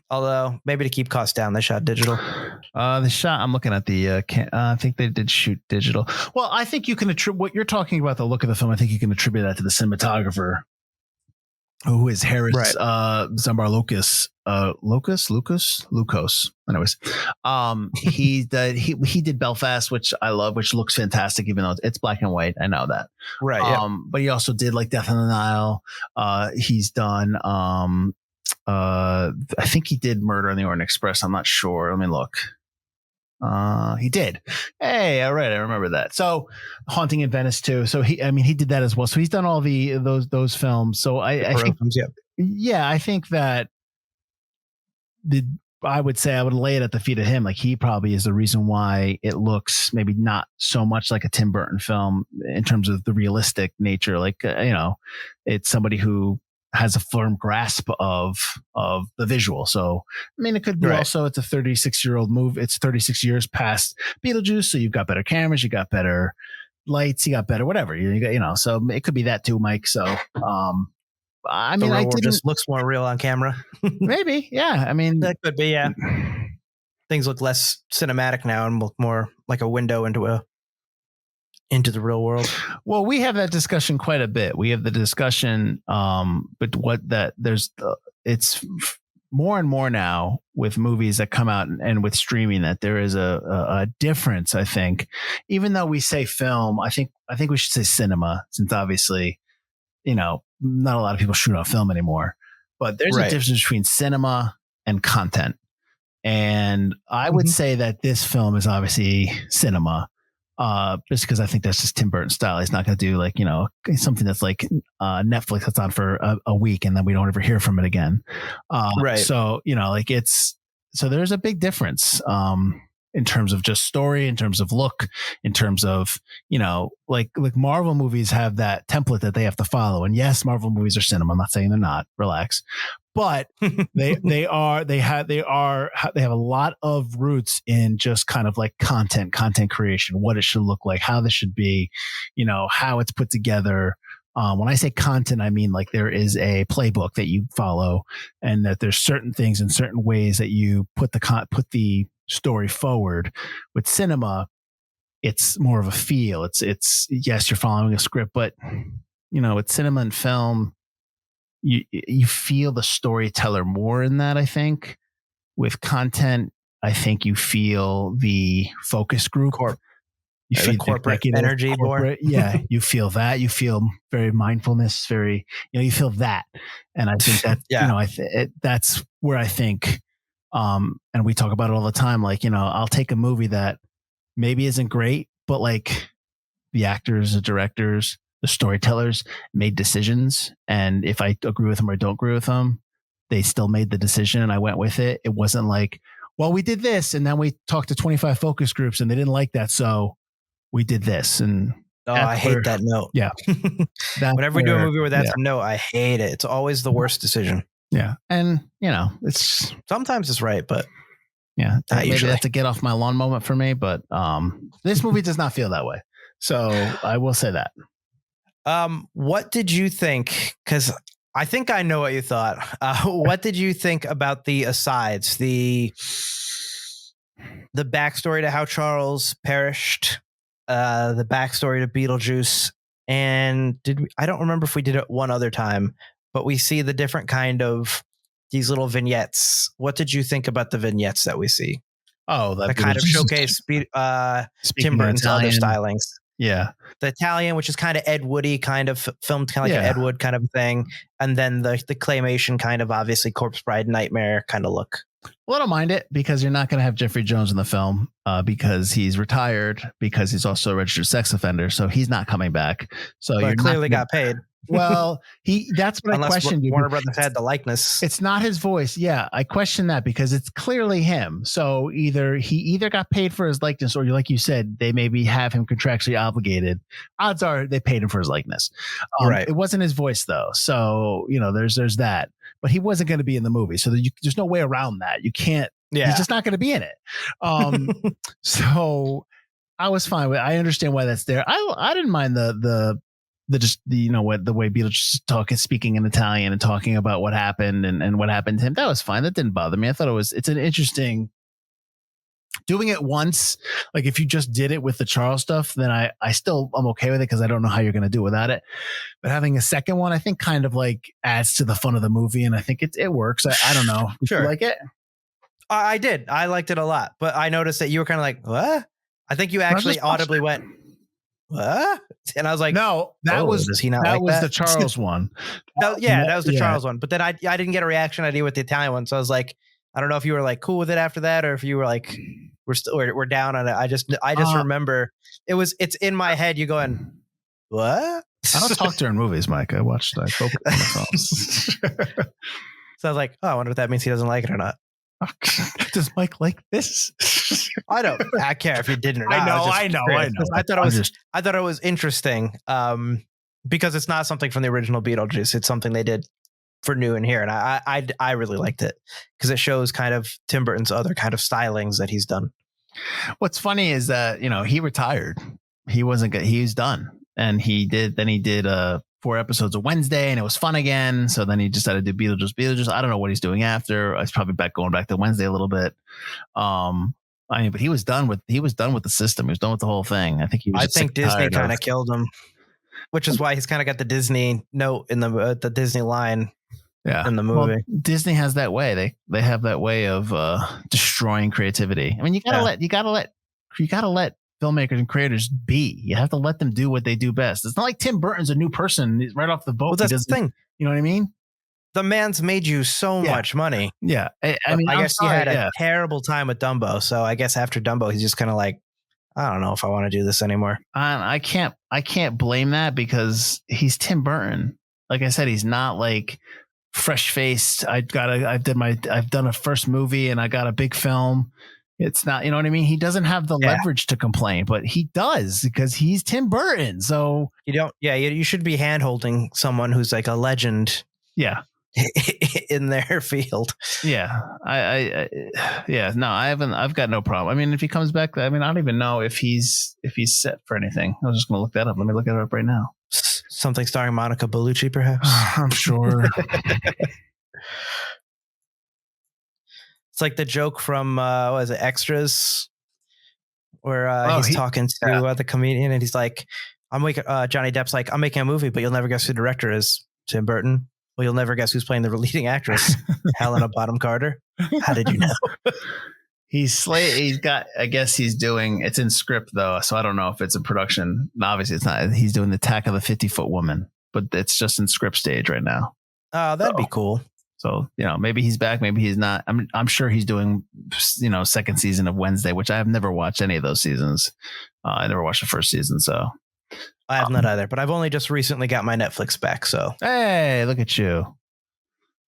Although maybe to keep costs down, they shot digital. The shot, I'm looking at the. I think they did shoot digital. Well, I think you can attribute what you're talking about, the look of the film. I think you can attribute that to the cinematographer, who is Harris Zambar Lucas. Lucas. Anyways, he did Belfast, which I love, which looks fantastic, even though it's black and white. I know that. Right. Yeah. But he also did like Death on the Nile. He's done. I think he did Murder on the Orient Express. I'm not sure. Let me look. He did. Hey, all right, I remember that. So, Haunting in Venice too. So he did that as well. So he's done all those films. So I think, I think that I would say I would lay it at the feet of him. Like, he probably is the reason why it looks maybe not so much like a Tim Burton film in terms of the realistic nature. Like, it's somebody who has a firm grasp of the visual. So, I mean, it could be also, it's a 36-year-old movie. It's 36 years past Beetlejuice. So you've got better cameras, you got better lights, you got better, whatever you got, so it could be that too, Mike. So, I mean, it just looks more real on camera. Maybe. Yeah. I mean, that could be, yeah. Things look less cinematic now and look more like a window into the real world. Well, we have that discussion quite a bit. We have the discussion, but it's more and more now with movies that come out and with streaming, that there is a difference. I think, even though we say film, I think we should say cinema, since obviously, not a lot of people shoot on film anymore, but there's a difference between cinema and content. And I would say that this film is obviously cinema. Just because I think that's just Tim Burton style. He's not going to do like, something that's like Netflix that's on for a week and then we don't ever hear from it again. So, so there's a big difference in terms of just story, in terms of look, in terms of, like Marvel movies have that template that they have to follow. And yes, Marvel movies are cinema. I'm not saying they're not. Relax. But they have a lot of roots in just kind of like content creation, what it should look like, how this should be, how it's put together. When I say content, I mean like there is a playbook that you follow, and that there's certain things in certain ways that you put the story forward. With cinema, it's more of a feel. It's yes, you're following a script, but with cinema and film, you feel the storyteller more in that. I think with content, I think you feel the focus group. You feel corporate energy more. Yeah, you feel that. You feel very mindfulness. Very, you feel that. And I think that that's where I think. And we talk about it all the time. Like, I'll take a movie that maybe isn't great, but like the actors, the directors, the storytellers made decisions. And if I agree with them or I don't agree with them, they still made the decision and I went with it. It wasn't like, well, we did this and then we talked to 25 focus groups and they didn't like that. So we did this. And I hate that note. Yeah. Whenever we do a movie where that's a note, I hate it. It's always the worst decision. Yeah. And it's sometimes it's right, but yeah, maybe that's a get off my lawn moment for me. But this movie does not feel that way. So I will say that. What did you think? Because I think I know what you thought. What did you think about the asides, the backstory to how Charles perished, the backstory to Beetlejuice, and I don't remember if we did it one other time, but we see the different kind of these little vignettes. What did you think about the vignettes that we see? Oh, that kind of showcase Tim Burton's other stylings. Yeah. The Italian, which is kind of Ed Woody, kind of filmed kind of like an Ed Wood kind of thing. And then the claymation kind of obviously Corpse Bride Nightmare kind of look. Well, I don't mind it because you're not going to have Jeffrey Jones in the film because he's retired, because he's also a registered sex offender. So he's not coming back. So you clearly got paid. Well, that's what I questioned. Warner Brothers had the likeness. It's not his voice. Yeah, I question that because it's clearly him. So he either got paid for his likeness, or like you said, they maybe have him contractually obligated. Odds are they paid him for his likeness. Right. It wasn't his voice though. So there's that. But he wasn't going to be in the movie, so there's no way around that. You can't. Yeah. He's just not going to be in it. So I was fine with it. I understand why that's there. I didn't mind the way Beetlejuice is speaking in Italian and talking about what happened and what happened to him. That was fine. That didn't bother me. I thought it's an interesting doing it once. Like if you just did it with the Charles stuff, then I'm okay with it because I don't know how you're going to do without it. But having a second one, I think kind of like adds to the fun of the movie. And I think it works. I don't know. Did you like it? I did. I liked it a lot, but I noticed that you were kind of like, what? I think you actually audibly went, what? And I was like, no, that was the Charles one. That was the Charles one. But then I didn't get a reaction I did with the Italian one. So I was like, I don't know if you were like cool with it after that, or if you were like, we're down on it. I just remember it's in my head. You going, what? I don't talk during movies, Mike. I focus on myself. So I was like, oh, I wonder if that means he doesn't like it or not. Does Mike like this? I care if you didn't or not. I know. I thought it was interesting because it's not something from the original Beetlejuice. It's something they did for new and here, and I really liked it because it shows kind of Tim Burton's other kind of stylings that he's done. What's funny is that he retired. He wasn't good. He was done, and he did 4 episodes of Wednesday, and it was fun again. So then he decided to do Beetlejuice. I don't know what he's doing after. He's probably going back to Wednesday a little bit. But he was done with the system. He was done with the whole thing. I think Disney kind of killed him, which is why he's kind of got the Disney note in the Disney line. Yeah, in the movie. Well, Disney has that way. They have that way of destroying creativity. I mean, you gotta let filmmakers and creators be. You have to let them do what they do best. It's not like Tim Burton's a new person right off the boat. Well, that's the thing. You know what I mean? The man's made you so much money. Yeah. I guess he had a terrible time with Dumbo. So I guess after Dumbo, he's just kind of like, I don't know if I want to do this anymore. I can't blame that because he's Tim Burton. Like I said, he's not like fresh faced. I've done a first movie and I got a big film. It's not, you know what I mean? He doesn't have the leverage to complain, but he does because he's Tim Burton. So you should be hand holding someone who's like a legend. Yeah. In their field. Yeah. I've got no problem. I mean, if he comes back, I don't even know if he's set for anything. I was just going to look that up. Let me look it up right now. Something starring Monica Bellucci, perhaps. I'm sure. It's like the joke from Extras, where he's talking to the comedian, and he's like, Johnny Depp's like, I'm making a movie, but you'll never guess who the director is. Tim Burton. Well, you'll never guess who's playing the leading actress. Helena Bonham Carter. How did you know? He's got, I guess he's doing, it's in script though. So I don't know if it's a production. Obviously it's not. He's doing the Attack of the 50-Foot Woman, but it's just in script stage right now. Oh, that'd be cool. So, maybe he's back, maybe he's not. I'm sure he's doing, second season of Wednesday, which I have never watched any of those seasons. I never watched the first season. So I have not either, but I've only just recently got my Netflix back. So, hey, look at you.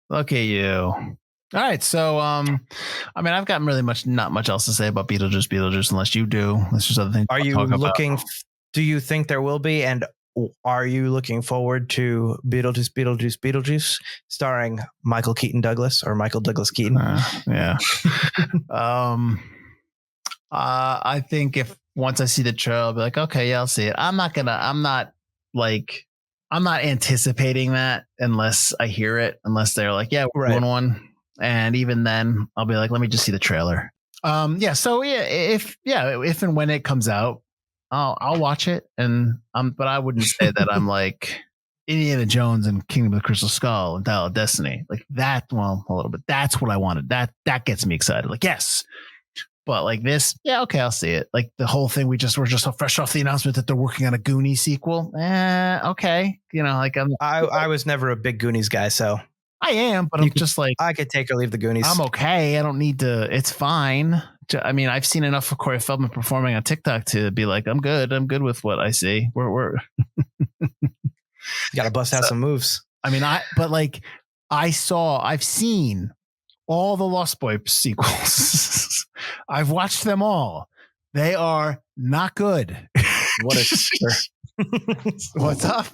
Look at you. All right. So, I've got really not much else to say about Beetlejuice, unless you do. There's just other things. Are you looking, do you think there will be? And are you looking forward to Beetlejuice starring Michael Keaton Douglas or Michael Douglas Keaton? Yeah. I think if once I see the trailer, I'll be like, okay, yeah, I'll see it. I'm not anticipating that unless I hear it, unless they're like, yeah, we're doing one. And even then I'll be like, let me just see the trailer. So if and when it comes out, I'll watch it, but I wouldn't say that I'm like Indiana Jones and Kingdom of the Crystal Skull and Dial of Destiny. Like that, well, a little bit. That's what I wanted. That gets me excited. Like, yes. But like this, yeah, okay, I'll see it. Like the whole thing, we're just so fresh off the announcement that they're working on a Goonies sequel. Okay. You know, like I was never a big Goonies guy, so I am, but I'm just like, I could take or leave the Goonies. I'm okay. I don't need to. It's fine. I mean, I've seen enough of Corey Feldman performing on TikTok to be like, I'm good. I'm good with what I see. We're got to bust out some moves. I mean, I've seen all the Lost Boy sequels. I've watched them all. They are not good. What a trooper. What's up?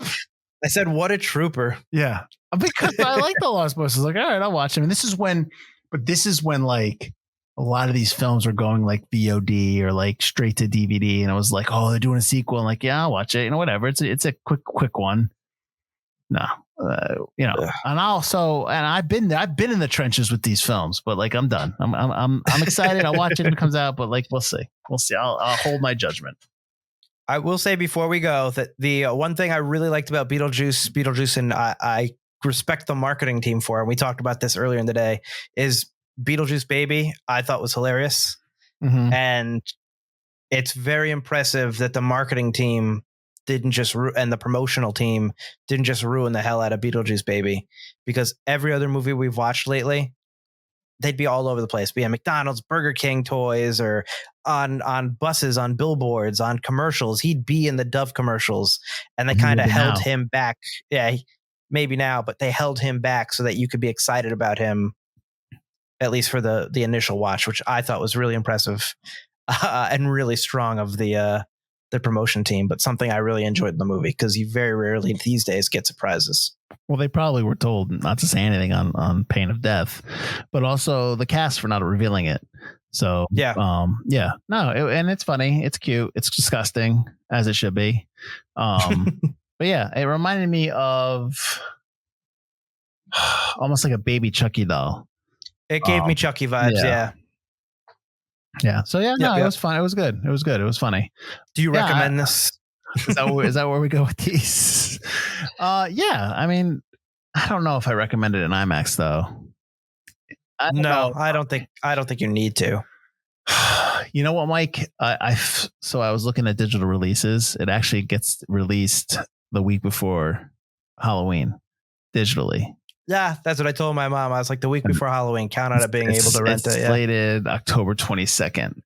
I said, what a trooper. Yeah. Because I like the Lost Boys. I was like, all right, I'll watch them. And this is when like a lot of these films are going like VOD or like straight to DVD. And I was like, oh, they're doing a sequel. And like, yeah, I'll watch it. You know, whatever. It's a quick one. No, you know, and I've been in the trenches with these films, but like, I'm done. I'm excited. I'll watch it when it comes out, but like, we'll see. I'll hold my judgment. I will say before we go that the one thing I really liked about Beetlejuice, and I respect the marketing team for, and we talked about this earlier in the day, is Beetlejuice Baby. I thought was hilarious. Mm-hmm. And it's very impressive that the marketing team didn't just and the promotional team didn't just ruin the hell out of Beetlejuice Baby, because every other movie we've watched lately, they'd be all over the place, be at McDonald's, Burger King toys, or on buses, on billboards, on commercials. He'd be in the Dove commercials, and they kind of held him back. Yeah, maybe now, but they held him back so that you could be excited about him, at least for the initial watch, which I thought was really impressive and really strong of the promotion team, but something I really enjoyed in the movie, because you very rarely these days get surprises. Well, they probably were told not to say anything on pain of death, but also the cast for not revealing it. So and it's funny, it's cute, it's disgusting, as it should be. But yeah, it reminded me of almost like a baby Chucky doll. It gave me Chucky vibes. Yeah. So yeah, it was fun. It was good. It was funny. Do you recommend this? Is that where we go with these? Yeah. I mean, I don't know if I recommend it in IMAX though. I don't think you need to. You know what, Mike? I was looking at digital releases. It actually gets released the week before Halloween digitally. Yeah, that's what I told my mom. I was like, the week before Halloween, count on it being able to rent it. It's slated October 22nd.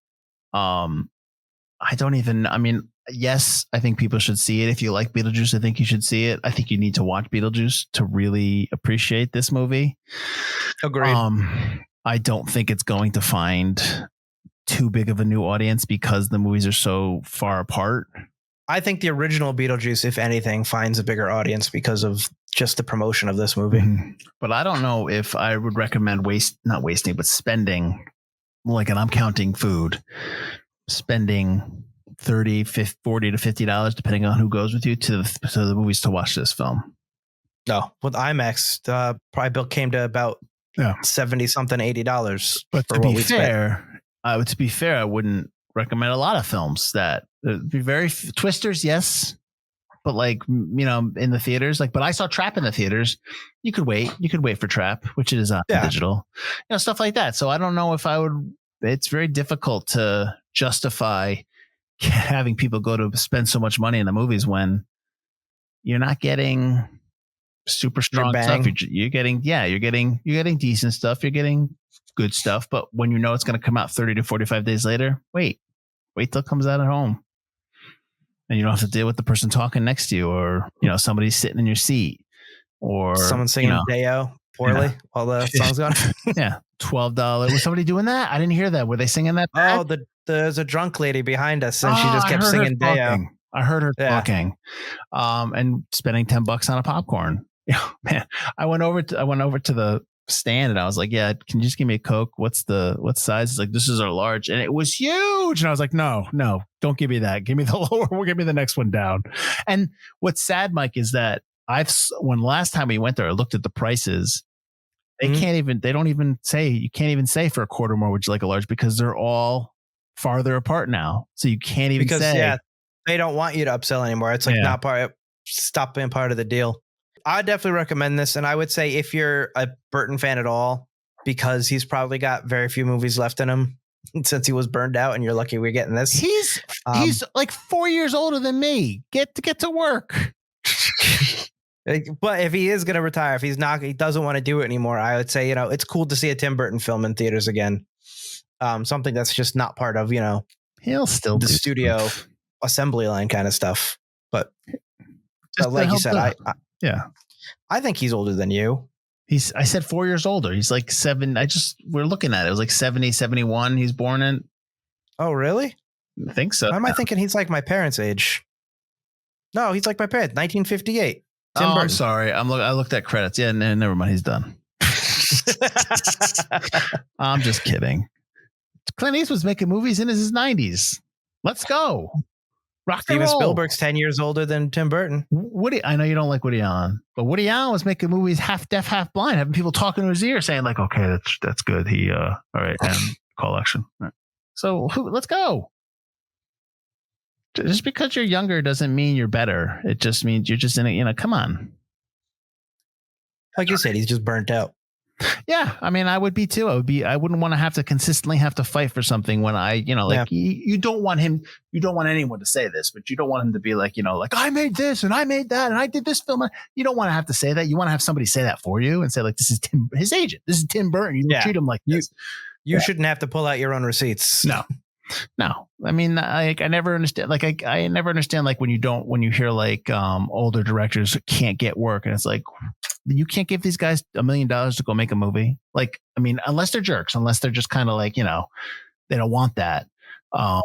Yes, I think people should see it. If you like Beetlejuice, I think you should see it. I think you need to watch Beetlejuice to really appreciate this movie. Agreed. I don't think it's going to find too big of a new audience because the movies are so far apart. I think the original Beetlejuice, if anything, finds a bigger audience because of just the promotion of this movie. Mm-hmm. But I don't know if I would recommend spending, like, and I'm counting food, spending $30, $40 to $50, depending on who goes with you to the movies to watch this film. No, with IMAX, probably bill came to about $70 something, $80. But to be fair, I wouldn't recommend a lot of films that be very Twisters. Yes. But like, you know, in the theaters, like, but I saw Trap in the theaters. You could wait for Trap, which is on digital, you know, stuff like that. So I don't know if I would, it's very difficult to justify having people go to spend so much money in the movies when you're not getting super strong stuff. You're getting decent stuff. You're getting good stuff. But when you know it's going to come out 30 to 45 days later, wait till it comes out at home. And you don't have to deal with the person talking next to you, or, you know, somebody sitting in your seat, or someone singing Deo poorly while the song's going. Yeah. $12. Was somebody doing that? I didn't hear that. Were they singing that back? Oh, there's a drunk lady behind us, and she just kept singing Deo. I heard her talking, and spending $10 on a popcorn. Yeah, man. I went over to the stand and I was like, yeah, can you just give me a Coke? What size? It's like, this is our large, and it was huge. And I was like, no, don't give me that. Give me the lower. Give me the next one down. And what's sad, Mike, is that when last time we went there, I looked at the prices. They don't even say, you can't even say for a quarter more, would you like a large, because they're all farther apart now. So you can't even say. They don't want you to upsell anymore. It's like stop being part of the deal. I would definitely recommend this. And I would say if you're a Burton fan at all, because he's probably got very few movies left in him since he was burned out, and you're lucky we're getting this. He's like 4 years older than me. Get to work. But if he is going to retire, if he's not, he doesn't want to do it anymore, I would say, it's cool to see a Tim Burton film in theaters again. Something that's just not part of, He'll still the do studio stuff. Assembly line kind of stuff. But Just like to you help said, yeah. I think he's older than you. I said 4 years older. He's like 7. We're looking at it. It was like 70, 71. He's born in. Oh, really? I think so. Why am I thinking he's like my parents' age? No, he's like my parents, 1958. Tim I'm Burton. sorry. I looked at credits. Yeah, never mind. He's done. I'm just kidding. Clint Eastwood's making movies in his 90s. Let's go. Rock and Steven roll. Spielberg's 10 years older than Tim Burton. Woody, I know you don't like Woody Allen, but Woody Allen was making movies half deaf, half blind, having people talking to his ear saying like, okay, that's good. He, all right. And call action. All right. So let's go. Just because you're younger doesn't mean you're better. It just means you're just in it. Come on. Like you said, he's just burnt out. Yeah. I mean, I would be too. I wouldn't want to have to consistently have to fight for something when you don't want you don't want anyone to say this, but you don't want him to be like, like I made this and I made that and I did this film. You don't want to have to say that. You want to have somebody say that for you and say like, this is his agent. This is Tim Burton. You don't treat him like this. You shouldn't have to pull out your own receipts. No. I mean, I never understand. Like, I never understand like when you hear like older directors can't get work and it's like, you can't give these guys $1 million to go make a movie. Like, I mean, unless they're jerks, unless they're just kind of like, they don't want that.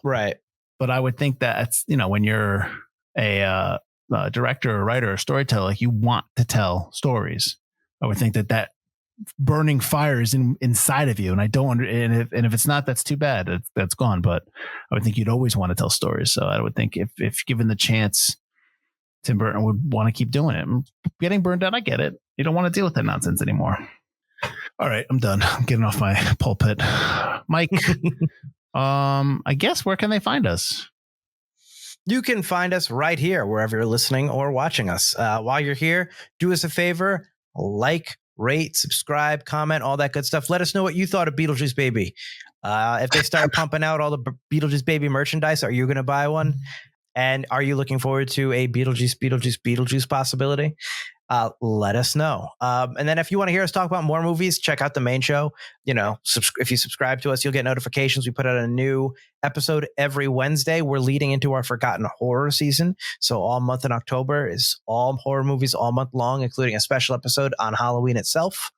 Right. But I would think that it's, when you're a director or writer or storyteller, like you want to tell stories. I would think that burning fire is inside of you. And I don't and if it's not, that's too bad. That's gone. But I would think you'd always want to tell stories. So I would think if given the chance, Tim Burton would want to keep doing it. Getting burned out, I get it. You don't want to deal with that nonsense anymore. All right, I'm done. I'm getting off my pulpit. Mike, I guess where can they find us? You can find us right here, wherever you're listening or watching us. While you're here, do us a favor, like, rate, subscribe, comment, all that good stuff. Let us know what you thought of Beetlejuice Baby. If they start pumping out all the Beetlejuice Baby merchandise, are you going to buy one? And are you looking forward to a Beetlejuice possibility? Let us know. And then if you want to hear us talk about more movies, check out the main show. If you subscribe to us, you'll get notifications. We put out a new episode every Wednesday. We're leading into our Forgotten Horror season. So all month in October is all horror movies all month long, including a special episode on Halloween itself.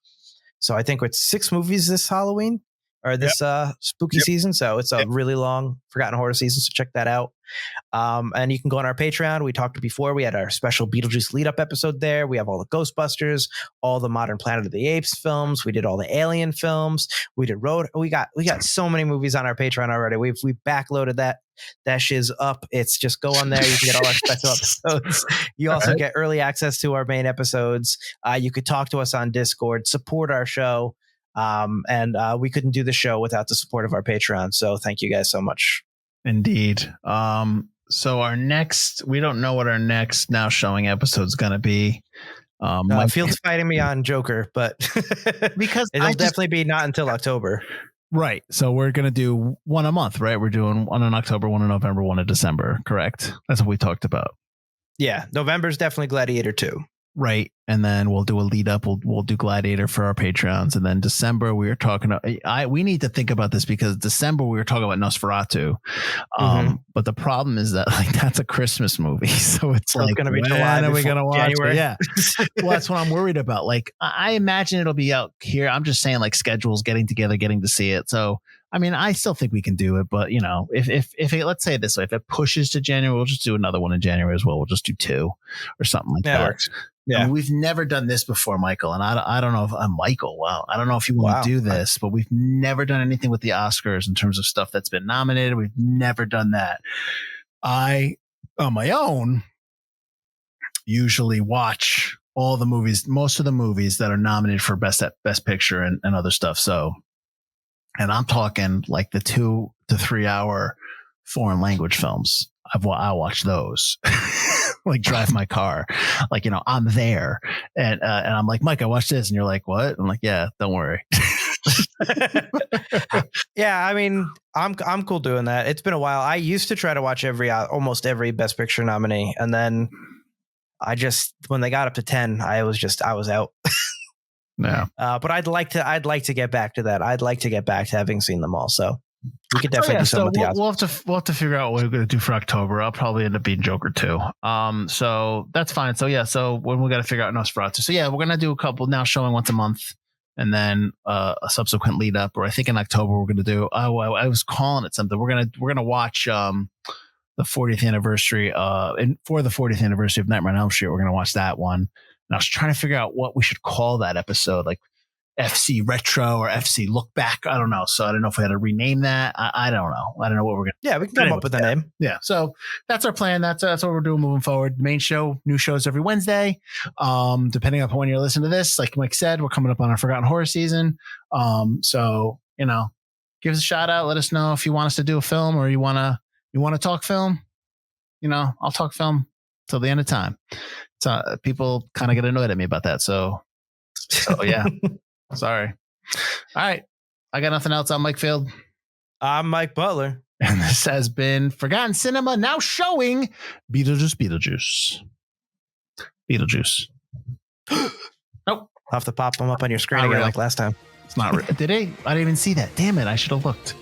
So I think it's 6 movies this Halloween or this spooky season. So it's a really long Forgotten Horror season. So check that out. And you can go on our Patreon. We talked before. We had our special Beetlejuice lead up episode there. We have all the Ghostbusters, all the modern Planet of the Apes films. We did all the Alien films. We did Road. We got so many movies on our Patreon already. We backloaded that shiz up. It's just go on there. You can get all our special episodes. You also get early access to our main episodes. You could talk to us on Discord, support our show. And we couldn't do the show without the support of our Patreon. So thank you guys so much. Indeed. So we don't know what our next now showing episode is going to be. Field's fighting me on Joker, but because it'll definitely be not until October. Right. So we're going to do one a month, right? We're doing one in October, one in November, one in December. Correct. That's what we talked about. Yeah. November's definitely Gladiator 2. Right. And then we'll do a lead up. We'll do Gladiator for our Patreons. And then December, we were talking we need to think about this because December we were talking about Nosferatu. But the problem is that like that's a Christmas movie. So it's like going to be July. When are we going to watch January? it? Yeah. Well, that's what I'm worried about. Like I imagine it'll be out here. I'm just saying like schedules, getting together, getting to see it. So I mean, I still think we can do it, but if it, let's say it this way, if it pushes to January, we'll just do another one in January as well. We'll just do 2 or something like that. Works. Yeah. I mean, we've never done this before, Michael. And I don't know if I'm Michael. Wow. I don't know if you want to do this, but we've never done anything with the Oscars in terms of stuff that's been nominated. We've never done that. I, on my own, usually watch all the movies, most of the movies that are nominated for best picture and other stuff. So, and I'm talking like the 2 to 3 hour foreign language films. I watch those. Like drive my car, like, I'm there And I'm like, Mike, I watched this, and you're like, what? I'm like, yeah, don't worry. Yeah, I mean, I'm cool doing that. It's been a while. I used to try to watch almost every Best Picture nominee, and then when they got up to 10, I was out. Yeah. But I'd like to get back to that. I'd like to get back to having seen them all. So we could definitely do something with the Oscars. We'll have to figure out what we're going to do for October. I'll probably end up being Joker too. So that's fine. So yeah, so when we got to figure out Nosferatu. So yeah, we're going to do a couple now showing once a month, and then a subsequent lead up. Or I think in October we're going to do. I was calling it something. We're gonna watch the 40th anniversary. And for the 40th anniversary of Nightmare on Elm Street, we're going to watch that one. And I was trying to figure out what we should call that episode, like FC Retro or FC Look Back. I don't know. So I don't know if we had to rename that. I don't know. I don't know what we're going to. Yeah, we can come up with a name. Yeah. So that's our plan. That's what we're doing moving forward. Main show, new shows every Wednesday. Depending upon when you're listening to this, like Mike said, we're coming up on our Forgotten Horror season. So, give us a shout out. Let us know if you want us to do a film or you want to talk film. I'll talk film till the end of time. So people kind of get annoyed at me about that. So yeah. Sorry. All right. I got nothing else. I'm Mike Field. I'm Mike Butler. And this has been Forgotten Cinema, now showing Beetlejuice. Nope. I'll have to pop them up on your screen again like last time. It's not. Did I? I didn't even see that. Damn it. I should have looked.